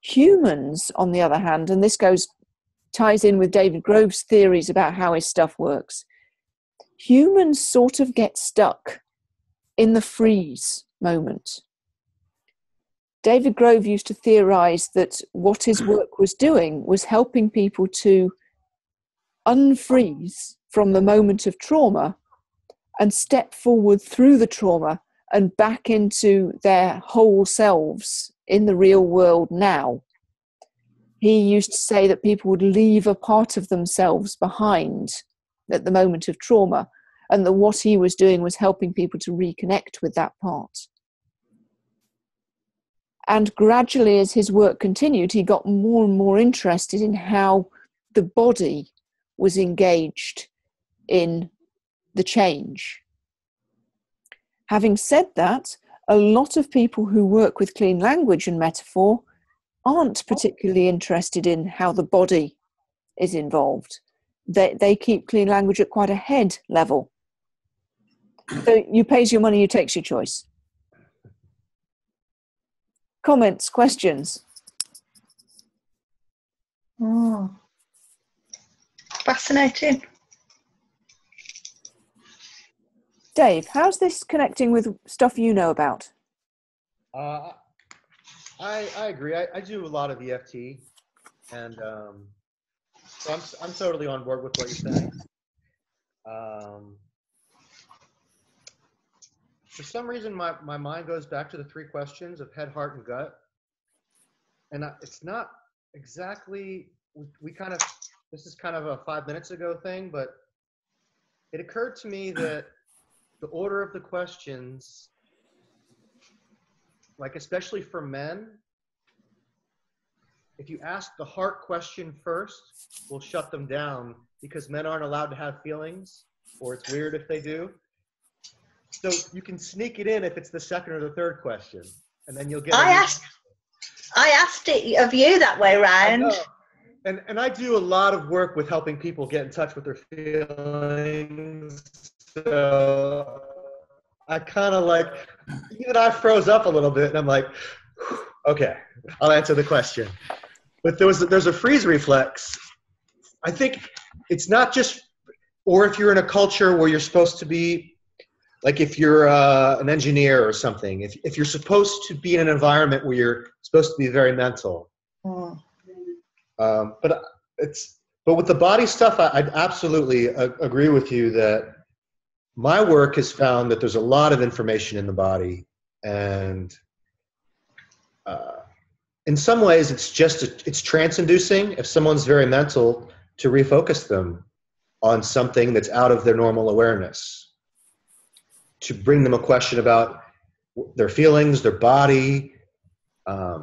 Speaker 1: Humans, on the other hand, and this ties in with David Grove's theories about how his stuff works, humans sort of get stuck in the freeze moment. David Grove used to theorize that what his work was doing was helping people to unfreeze from the moment of trauma and step forward through the trauma and back into their whole selves in the real world now. He used to say that people would leave a part of themselves behind at the moment of trauma, and that what he was doing was helping people to reconnect with that part. And gradually, as his work continued, he got more and more interested in how the body was engaged in the change. Having said that, a lot of people who work with clean language and metaphor aren't particularly interested in how the body is involved. They keep clean language at quite a head level. So you pays your money, you takes your choice. Comments, questions?
Speaker 3: Oh, fascinating.
Speaker 1: Dave, how's this connecting with stuff you know about?
Speaker 5: I agree. I do a lot of EFT, and so I'm totally on board with what you're saying. For some reason, my mind goes back to the 3 questions of head, heart, and gut, and it's not exactly. This is kind of a 5 minutes ago thing, but it occurred to me that the order of the questions, like especially for men, if you ask the heart question first, we'll shut them down because men aren't allowed to have feelings, or it's weird if they do. So you can sneak it in if it's the second or the third question, and then you'll get.
Speaker 3: I asked it of you that way round.
Speaker 5: And I do a lot of work with helping people get in touch with their feelings. So I kind of like, even I froze up a little bit, and I'm like, okay, I'll answer the question. But there's a freeze reflex. I think it's not just, or if you're in a culture where you're supposed to be, like if you're an engineer or something, if you're supposed to be in an environment where you're supposed to be very mental. But with the body stuff, I absolutely agree with you that my work has found that there's a lot of information in the body, and in some ways it's trance-inducing if someone's very mental to refocus them on something that's out of their normal awareness, to bring them a question about their feelings, their body, I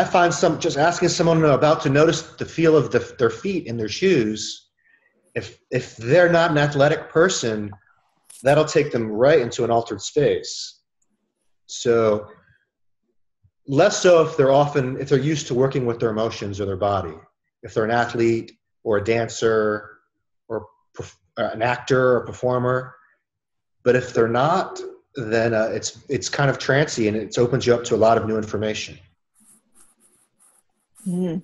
Speaker 5: find just asking someone about to notice the feel of their feet in their shoes, if they're not an athletic person, that'll take them right into an altered space. So less so if they're used to working with their emotions or their body. If they're an athlete or a dancer or an actor or a performer. But if they're not, then it's kind of trancy, and it opens you up to a lot of new information.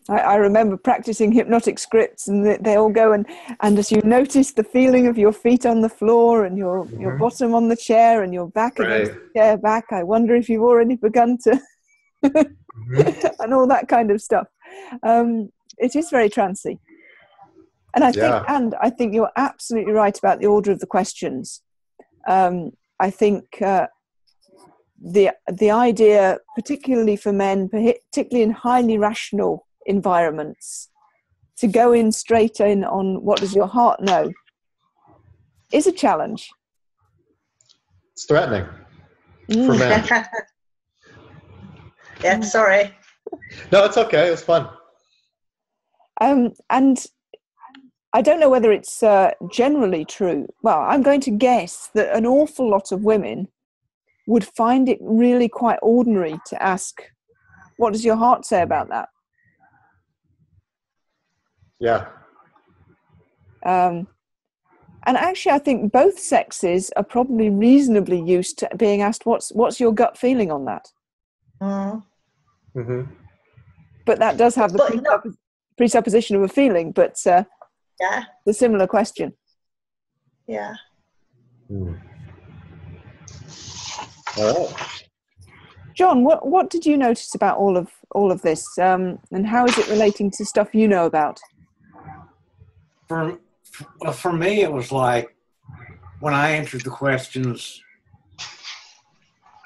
Speaker 1: I remember practicing hypnotic scripts, and they all go and as you notice the feeling of your feet on the floor and your bottom on the chair and your back against the chair back. I wonder if you've already begun to, and all that kind of stuff. It is very trancy, and I think you're absolutely right about the order of the questions. I think the idea, particularly for men, particularly in highly rational environments, to go in straight in on what does your heart know is a challenge.
Speaker 5: It's threatening for men.
Speaker 3: Yeah, sorry.
Speaker 5: No, it's okay. It was fun.
Speaker 1: And I don't know whether it's generally true. Well, I'm going to guess that an awful lot of women would find it really quite ordinary to ask, what does your heart say about that?
Speaker 5: Yeah.
Speaker 1: And actually, I think both sexes are probably reasonably used to being asked, what's your gut feeling on that?
Speaker 5: Mm-hmm.
Speaker 1: But that does have the presupposition of a feeling, but the similar question.
Speaker 3: Yeah.
Speaker 5: All right.
Speaker 1: John, what did you notice about all of this, and how is it relating to stuff you know about?
Speaker 4: For me, it was like when I answered the questions,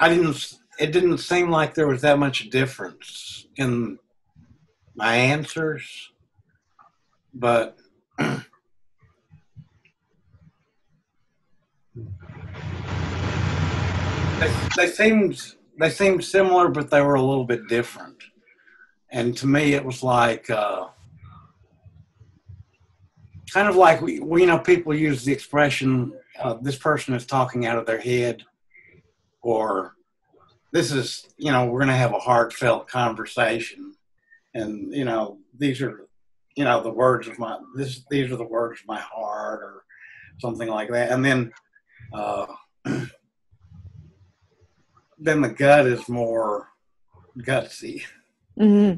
Speaker 4: it didn't seem like there was that much difference in my answers, but they seemed similar, but they were a little bit different. And to me, it was like kind of like we people use the expression, this person is talking out of their head, or this is, we're going to have a heartfelt conversation. And, these are, the words of these are the words of my heart, or something like that. And then, then the gut is more gutsy.
Speaker 1: Mm-hmm.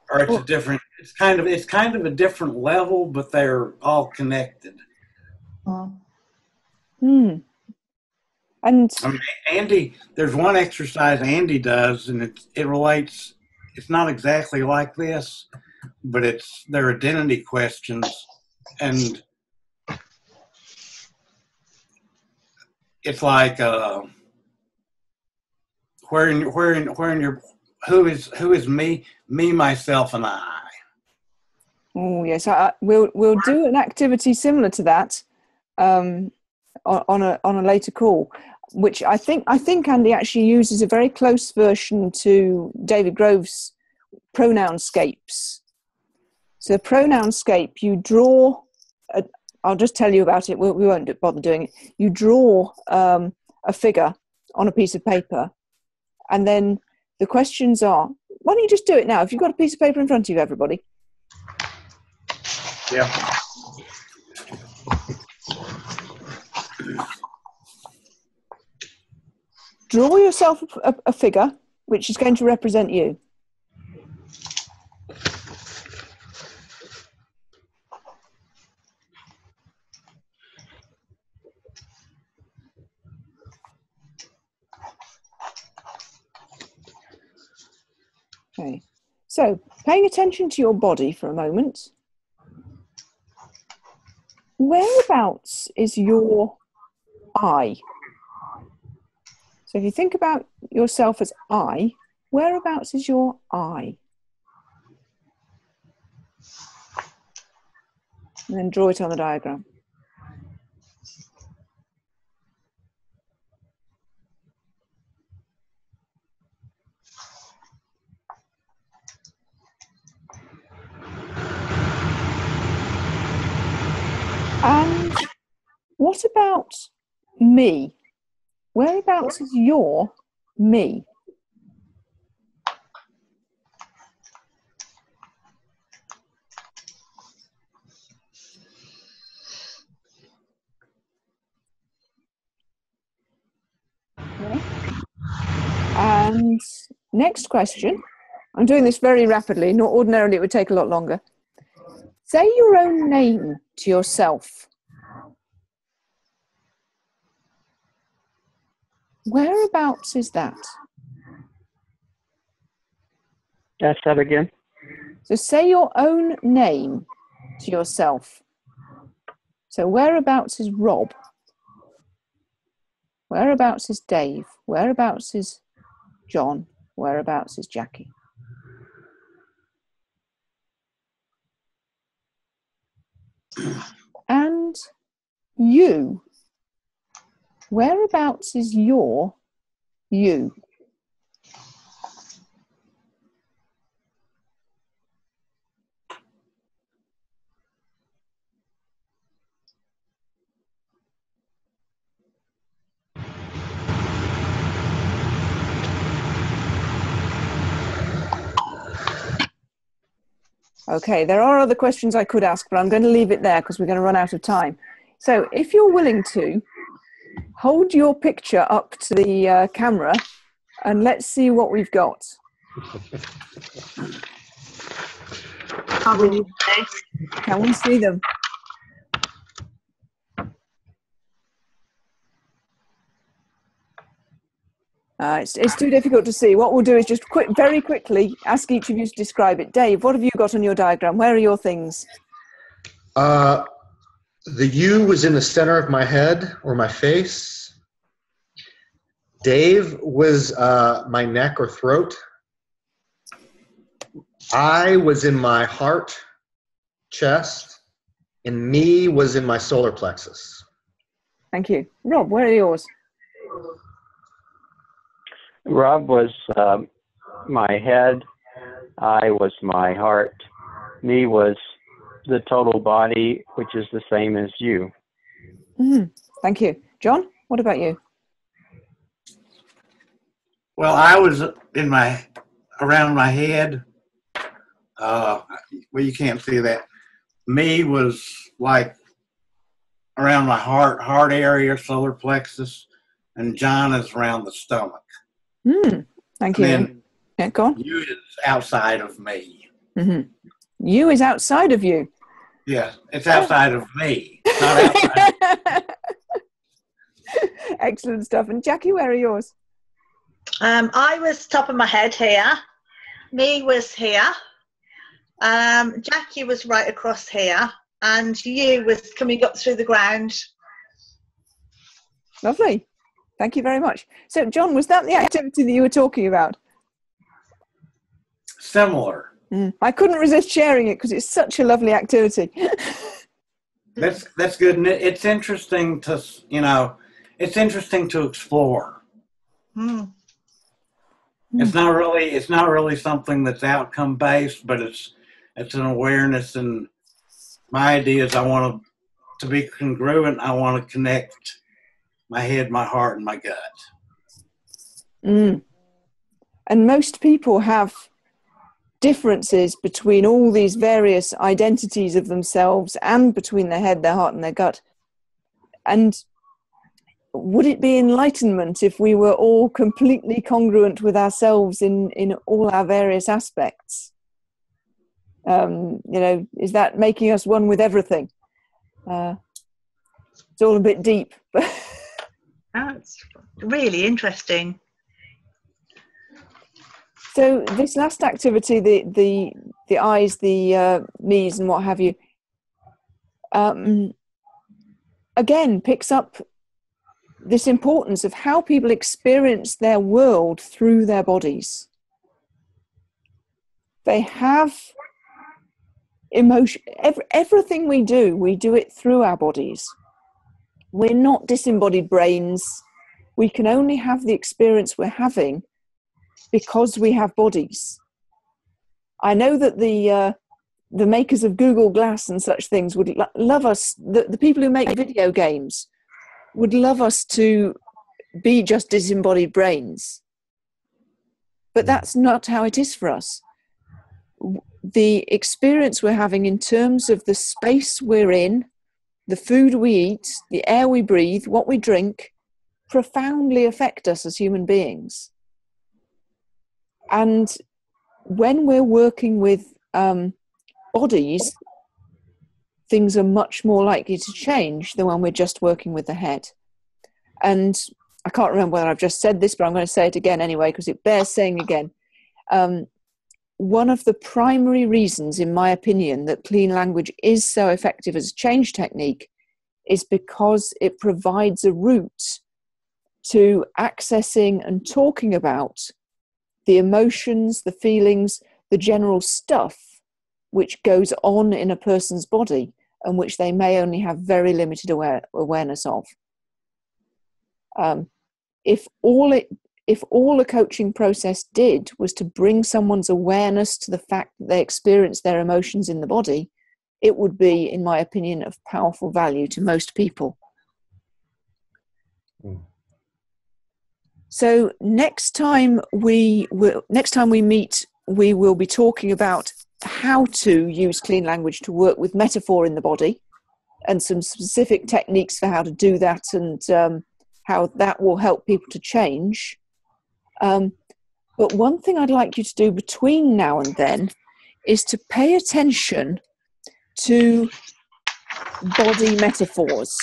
Speaker 4: Or it's kind of a different level, but they're all connected.
Speaker 1: And
Speaker 4: I mean, Andy, there's one exercise Andy does, and it relates. It's not exactly like this, but it's their identity questions, and it's like where in your who is me, myself, and I.
Speaker 1: Oh yes, we'll do an activity similar to that on a later call, which I think Andy actually uses a very close version to David Grove's pronounscapes. So pronounscape, you draw. I'll just tell you about it. We won't bother doing it. You draw a figure on a piece of paper, and then the questions are. Why don't you just do it now? If you've got a piece of paper in front of you, everybody.
Speaker 4: Yeah.
Speaker 1: Draw yourself a figure which is going to represent you. Okay, so paying attention to your body for a moment. Whereabouts is your eye? So if you think about yourself as I, whereabouts is your eye? And then draw it on the diagram. And what about me? Whereabouts is your me? Okay. And next question. I'm doing this very rapidly. Not ordinarily, it would take a lot longer. Say your own name to yourself. Whereabouts is that?
Speaker 2: Ask that again.
Speaker 1: So say your own name to yourself. So whereabouts is Rob? Whereabouts is Dave? Whereabouts is John? Whereabouts is Jackie? And you. Whereabouts is your you? Okay, there are other questions I could ask, but I'm going to leave it there because we're going to run out of time. So if you're willing to, hold your picture up to the camera and let's see what we've got. Can we see them? It's too difficult to see. What we'll do is just very quickly ask each of you to describe it. Dave, what have you got on your diagram? Where are your things?
Speaker 5: The U was in the center of my head or my face. Dave was my neck or throat. I was in my heart, chest, and me was in my solar plexus.
Speaker 1: Thank you. Rob, where are yours?
Speaker 2: Rob was my head. I was my heart. Me was the total body, which is the same as you.
Speaker 1: Mm-hmm. Thank you. John, what about you?
Speaker 4: Well, I was around my head. Well, you can't see that. Me was like around my heart area, solar plexus, and John is around the stomach.
Speaker 1: Thank you.
Speaker 4: And then
Speaker 1: yeah, go on.
Speaker 4: you is outside of me.
Speaker 1: Mm-hmm. You is outside of you.
Speaker 4: Yes, it's outside of me, not outside.
Speaker 1: Excellent stuff. And Jackie, where are yours?
Speaker 3: I was top of my head here. Me was here. Jackie was right across here. And you was coming up through the ground.
Speaker 1: Lovely. Thank you very much. So, John, was that the activity that you were talking about?
Speaker 4: Similar.
Speaker 1: I couldn't resist sharing it because it's such a lovely activity.
Speaker 4: That's good. And it's interesting to, it's interesting to explore. It's not really something that's outcome based, but it's an awareness. And my idea is I want to be congruent. I want to connect my head, my heart, and my gut.
Speaker 1: And most people have differences between all these various identities of themselves and between their head, their heart, and their gut. And would it be enlightenment if we were all completely congruent with ourselves in all our various aspects? Is that making us one with everything? It's all a bit deep.
Speaker 3: That's really interesting.
Speaker 1: So this last activity, the eyes, the knees, and what have you, again picks up this importance of how people experience their world through their bodies. They have emotion. Everything we do it through our bodies. We're not disembodied brains. We can only have the experience we're having because we have bodies. I know that the makers of Google Glass and such things would love us, the people who make video games would love us to be just disembodied brains. But that's not how it is for us. The experience we're having in terms of the space we're in, the food we eat, the air we breathe, what we drink, profoundly affect us as human beings. And when we're working with bodies, things are much more likely to change than when we're just working with the head. And I can't remember whether I've just said this, but I'm going to say it again anyway, because it bears saying again. One of the primary reasons, in my opinion, that clean language is so effective as a change technique is because it provides a route to accessing and talking about the emotions, the feelings, the general stuff which goes on in a person's body and which they may only have very limited awareness of. If all a coaching process did was to bring someone's awareness to the fact that they experience their emotions in the body, it would be, in my opinion, of powerful value to most people. So next time we meet, we will be talking about how to use clean language to work with metaphor in the body, and some specific techniques for how to do that, and how that will help people to change. But one thing I'd like you to do between now and then is to pay attention to body metaphors.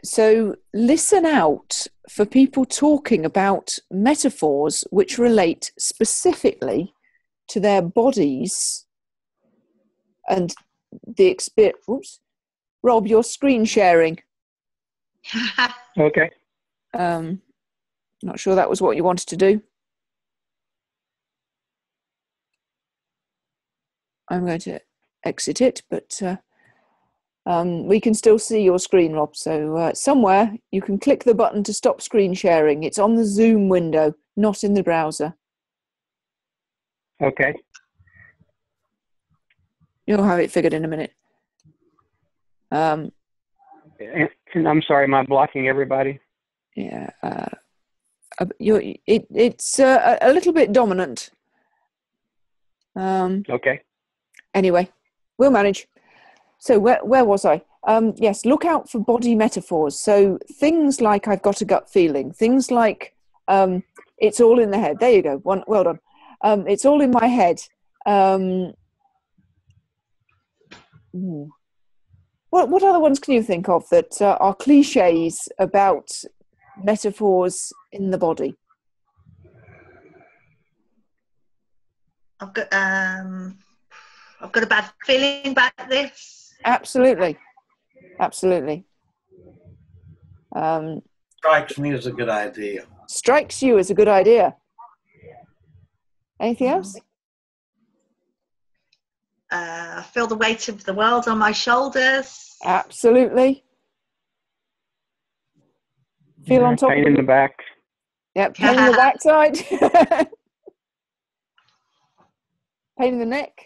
Speaker 1: So listen out for people talking about metaphors which relate specifically to their bodies and the experience. Oops. Rob, you're screen sharing.
Speaker 2: Okay.
Speaker 1: Not sure that was what you wanted to do. I'm going to exit it, but we can still see your screen, Rob. So somewhere you can click the button to stop screen sharing. It's on the Zoom window, not in the browser.
Speaker 2: Okay.
Speaker 1: You'll have it figured in a minute.
Speaker 2: And I'm sorry, am I blocking everybody?
Speaker 1: Yeah. It's a little bit dominant.
Speaker 2: Okay.
Speaker 1: Anyway, we'll manage. So where was I? Yes, look out for body metaphors. So things like I've got a gut feeling. Things like it's all in the head. There you go. Well done. It's all in my head. What other ones can you think of that are cliches about metaphors in the body?
Speaker 3: I've got a bad feeling about this.
Speaker 1: Absolutely.
Speaker 4: Strikes me as a good idea.
Speaker 1: Strikes you as a good idea. Anything else?
Speaker 3: I feel the weight of the world on my shoulders.
Speaker 1: Absolutely. Feel on top.
Speaker 2: Pain in the back.
Speaker 1: Yep, pain in the backside. Pain in the neck.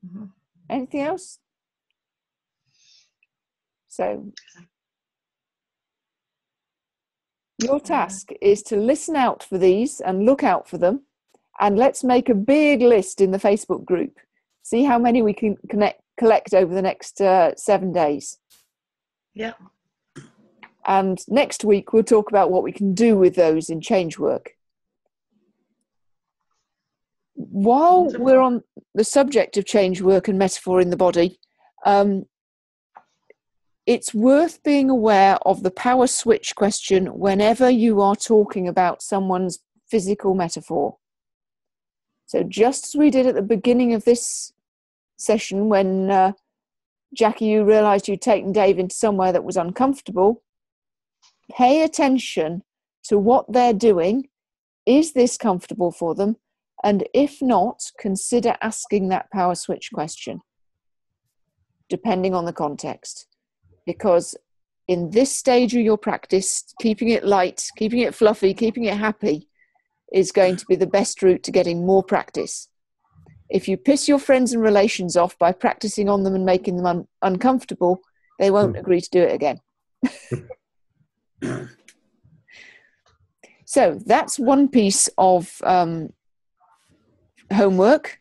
Speaker 3: Mm-hmm.
Speaker 1: Anything else? So your task is to listen out for these and look out for them, and let's make a big list in the Facebook group. See how many we can collect over the next 7 days.
Speaker 3: Yeah.
Speaker 1: And next week we'll talk about what we can do with those in change work. While we're on the subject of change work and metaphor in the body, it's worth being aware of the power switch question whenever you are talking about someone's physical metaphor. So just as we did at the beginning of this session when Jackie, you realised you'd taken Dave into somewhere that was uncomfortable, pay attention to what they're doing. Is this comfortable for them? And if not, consider asking that power switch question, depending on the context. Because in this stage of your practice, keeping it light, keeping it fluffy, keeping it happy is going to be the best route to getting more practice. If you piss your friends and relations off by practicing on them and making them uncomfortable, they won't agree to do it again. So that's one piece of homework.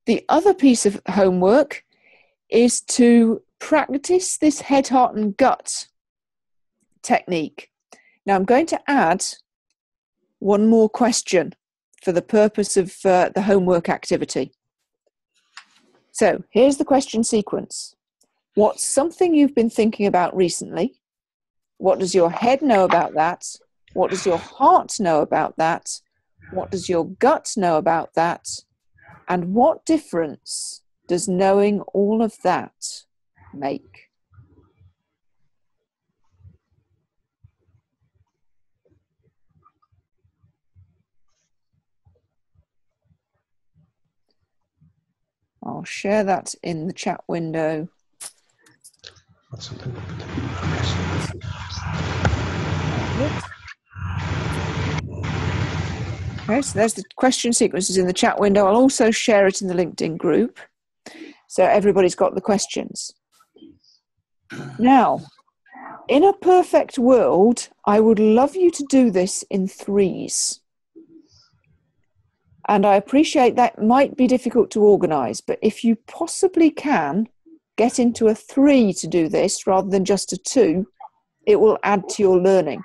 Speaker 1: The other piece of homework is to practice this head, heart, and gut technique. Now I'm going to add one more question for the purpose of the homework activity. So here's the question sequence. What's something you've been thinking about recently? What does your head know about that? What does your heart know about that? What does your gut know about that? And what difference does knowing all of that make? I'll share that in the chat window. Okay, so there's the question sequences in the chat window. I'll also share it in the LinkedIn group, so everybody's got the questions. Now, in a perfect world, I would love you to do this in threes. And I appreciate that might be difficult to organise, but if you possibly can get into a 3 to do this rather than just a 2, it will add to your learning.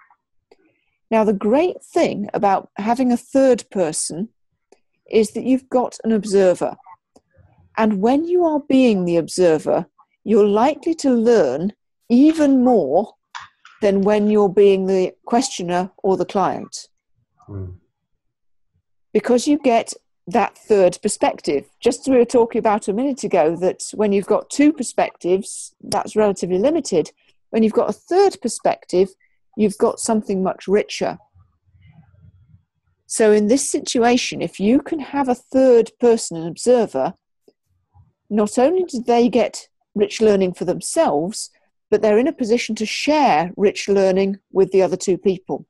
Speaker 1: Now, the great thing about having a third person is that you've got an observer. And when you are being the observer, you're likely to learn even more than when you're being the questioner or the client. Because you get that third perspective. Just as we were talking about a minute ago, that when you've got 2 perspectives, that's relatively limited. When you've got a third perspective, you've got something much richer. So in this situation, if you can have a third person, an observer, not only do they get rich learning for themselves, but they're in a position to share rich learning with the other 2 people.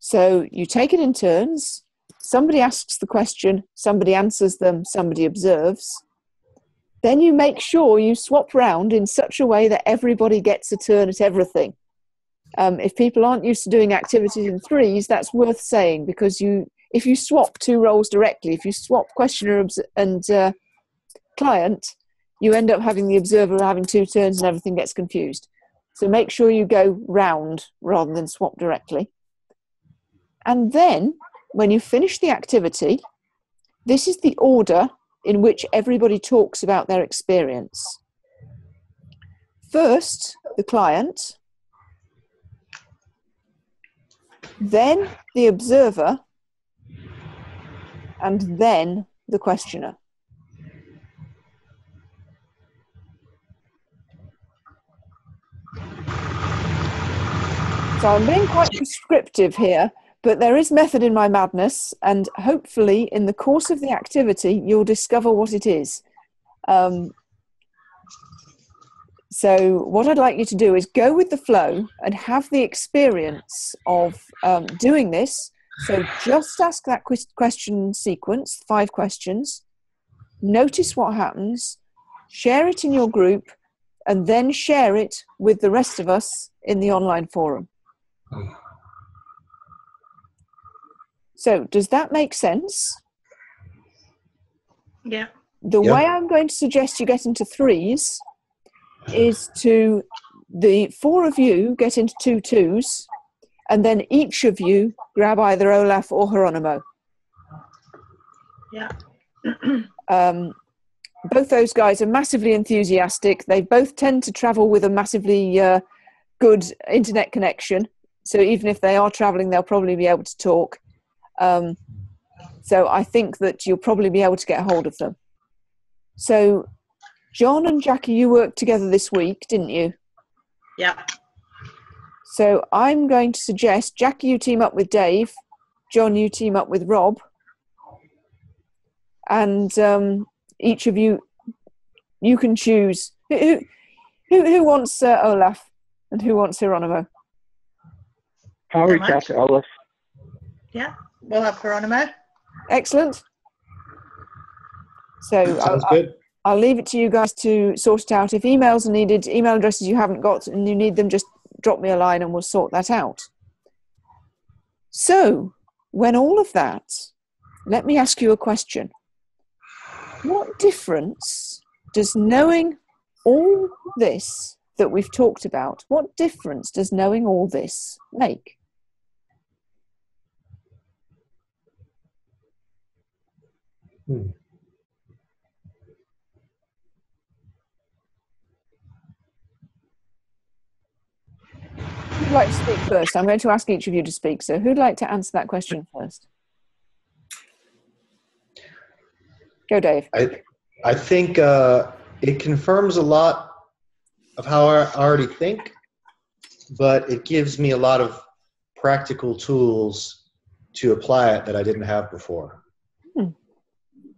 Speaker 1: So you take it in turns, somebody asks the question, somebody answers them, somebody observes. Then you make sure you swap round in such a way that everybody gets a turn at everything. If people aren't used to doing activities in threes, that's worth saying, because if you swap 2 roles directly, if you swap questioner and client, you end up having the observer having 2 turns and everything gets confused. So make sure you go round rather than swap directly. And then, when you finish the activity, this is the order in which everybody talks about their experience. First, the client, then the observer, and then the questioner. So I'm being quite prescriptive here, but there is method in my madness, and hopefully in the course of the activity, you'll discover what it is. So what I'd like you to do is go with the flow and have the experience of doing this. So just ask that question sequence, 5 questions, notice what happens, share it in your group, and then share it with the rest of us in the online forum. So does that make sense?
Speaker 3: Yeah.
Speaker 1: The way I'm going to suggest you get into threes is to, the 4 of you get into 2 twos, and then each of you grab either Olaf or Geronimo.
Speaker 3: Yeah.
Speaker 1: Both those guys are massively enthusiastic. They both tend to travel with a massively good internet connection. So even if they are traveling, they'll probably be able to talk. So I think that you'll probably be able to get hold of them. So John and Jackie, you worked together this week, didn't you?
Speaker 3: Yeah.
Speaker 1: So I'm going to suggest, Jackie, you team up with Dave. John, you team up with Rob. And each of you, you can choose. Who wants Olaf and who wants Geronimo?
Speaker 2: I'll reach out to Olaf.
Speaker 3: Yeah, we'll have Geronimo.
Speaker 1: Excellent. So
Speaker 5: Sounds good.
Speaker 1: I'll leave it to you guys to sort it out. If emails are needed, email addresses you haven't got and you need them, just drop me a line and we'll sort that out. So, when all of that, let me ask you a question. What difference does knowing all this that we've talked about, what difference does knowing all this make?
Speaker 5: Hmm.
Speaker 1: Who'd like to speak first? I'm going to ask each of you to speak. So who'd like to answer that question first? Go, Dave.
Speaker 5: I think it confirms a lot of how I already think, but it gives me a lot of practical tools to apply it that I didn't have before.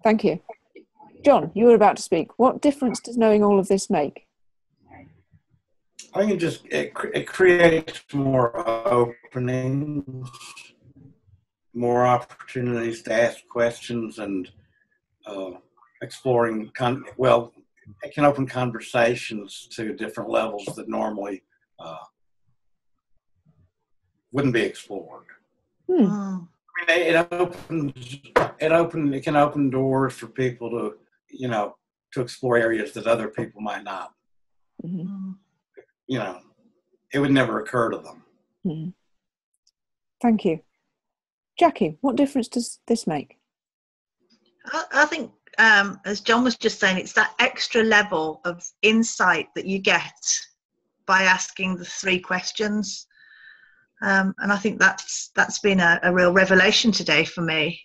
Speaker 1: Thank you. John, you were about to speak. What difference does knowing all of this make?
Speaker 4: I think it creates more openings, more opportunities to ask questions, and exploring. It can open conversations to different levels that normally wouldn't be explored. I mean, it can open doors for people to, to explore areas that other people might not.
Speaker 1: Mm-hmm.
Speaker 4: It would never occur to them.
Speaker 1: Mm-hmm. Thank you. Jackie, what difference does this make?
Speaker 3: I think, as John was just saying, it's that extra level of insight that you get by asking the 3 questions. And I think that's been a real revelation today for me.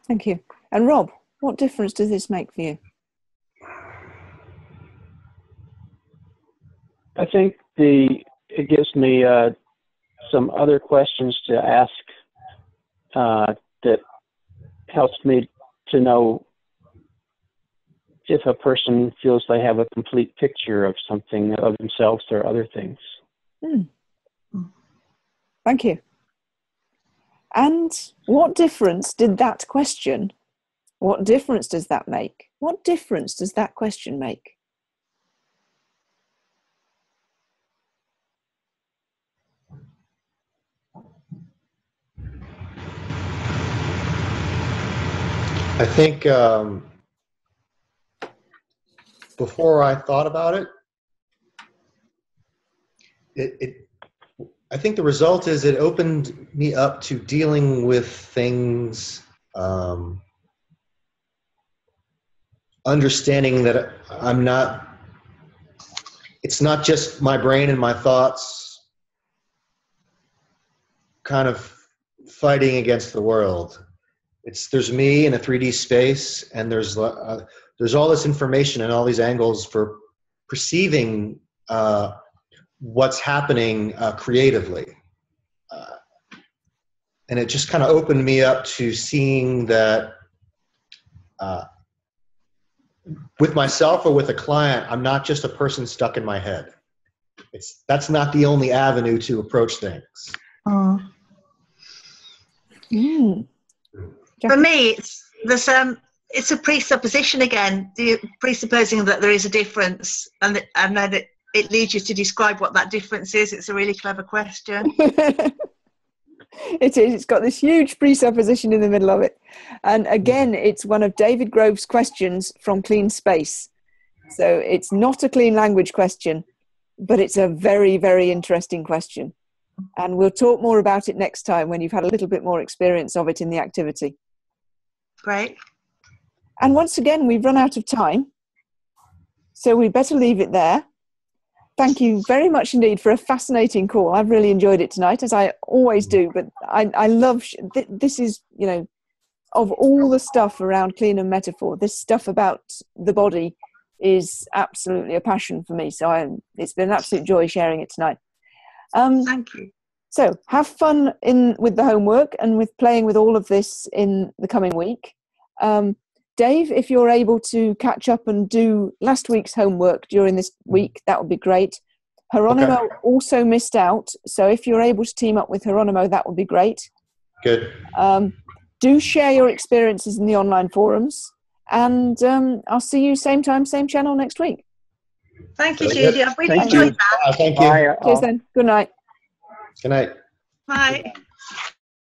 Speaker 1: Thank you. And Rob, what difference does this make for you?
Speaker 2: I think it gives me some other questions to ask that helps me to know if a person feels they have a complete picture of something, of themselves or other things.
Speaker 1: Thank you. And what difference did that question, what difference does that make? What difference does that question make?
Speaker 5: I think before I thought about it, I think the result is it opened me up to dealing with things, understanding that it's not just my brain and my thoughts kind of fighting against the world. There's me in a 3D space, and there's all this information and all these angles for perceiving what's happening creatively. And it just kind of opened me up to seeing that with myself or with a client, I'm not just a person stuck in my head. That's not the only avenue to approach things.
Speaker 3: For me, it's a presupposition again, presupposing that there is a difference, and then it leads you to describe what that difference is. It's a really clever question.
Speaker 1: It is. It's got this huge presupposition in the middle of it. And again, it's one of David Grove's questions from Clean Space. So it's not a clean language question, but it's a very, very interesting question. And we'll talk more about it next time when you've had a little bit more experience of it in the activity.
Speaker 3: Great.
Speaker 1: And once again, we've run out of time. So we better leave it there. Thank you very much indeed for a fascinating call. I've really enjoyed it tonight, as I always do. But I love, this is, of all the stuff around clean and metaphor, this stuff about the body is absolutely a passion for me. So it's been an absolute joy sharing it tonight.
Speaker 3: Thank you.
Speaker 1: So have fun with the homework and with playing with all of this in the coming week. Dave, if you're able to catch up and do last week's homework during this week, that would be great. Geronimo also missed out, so if you're able to team up with Geronimo, that would be great.
Speaker 5: Good.
Speaker 1: Do share your experiences in the online forums, and I'll see you same time, same channel next week.
Speaker 3: Thank you, Judy. I've really enjoyed that.
Speaker 5: Thank you.
Speaker 2: Bye.
Speaker 1: Cheers then. Good night.
Speaker 5: Good night.
Speaker 3: Bye.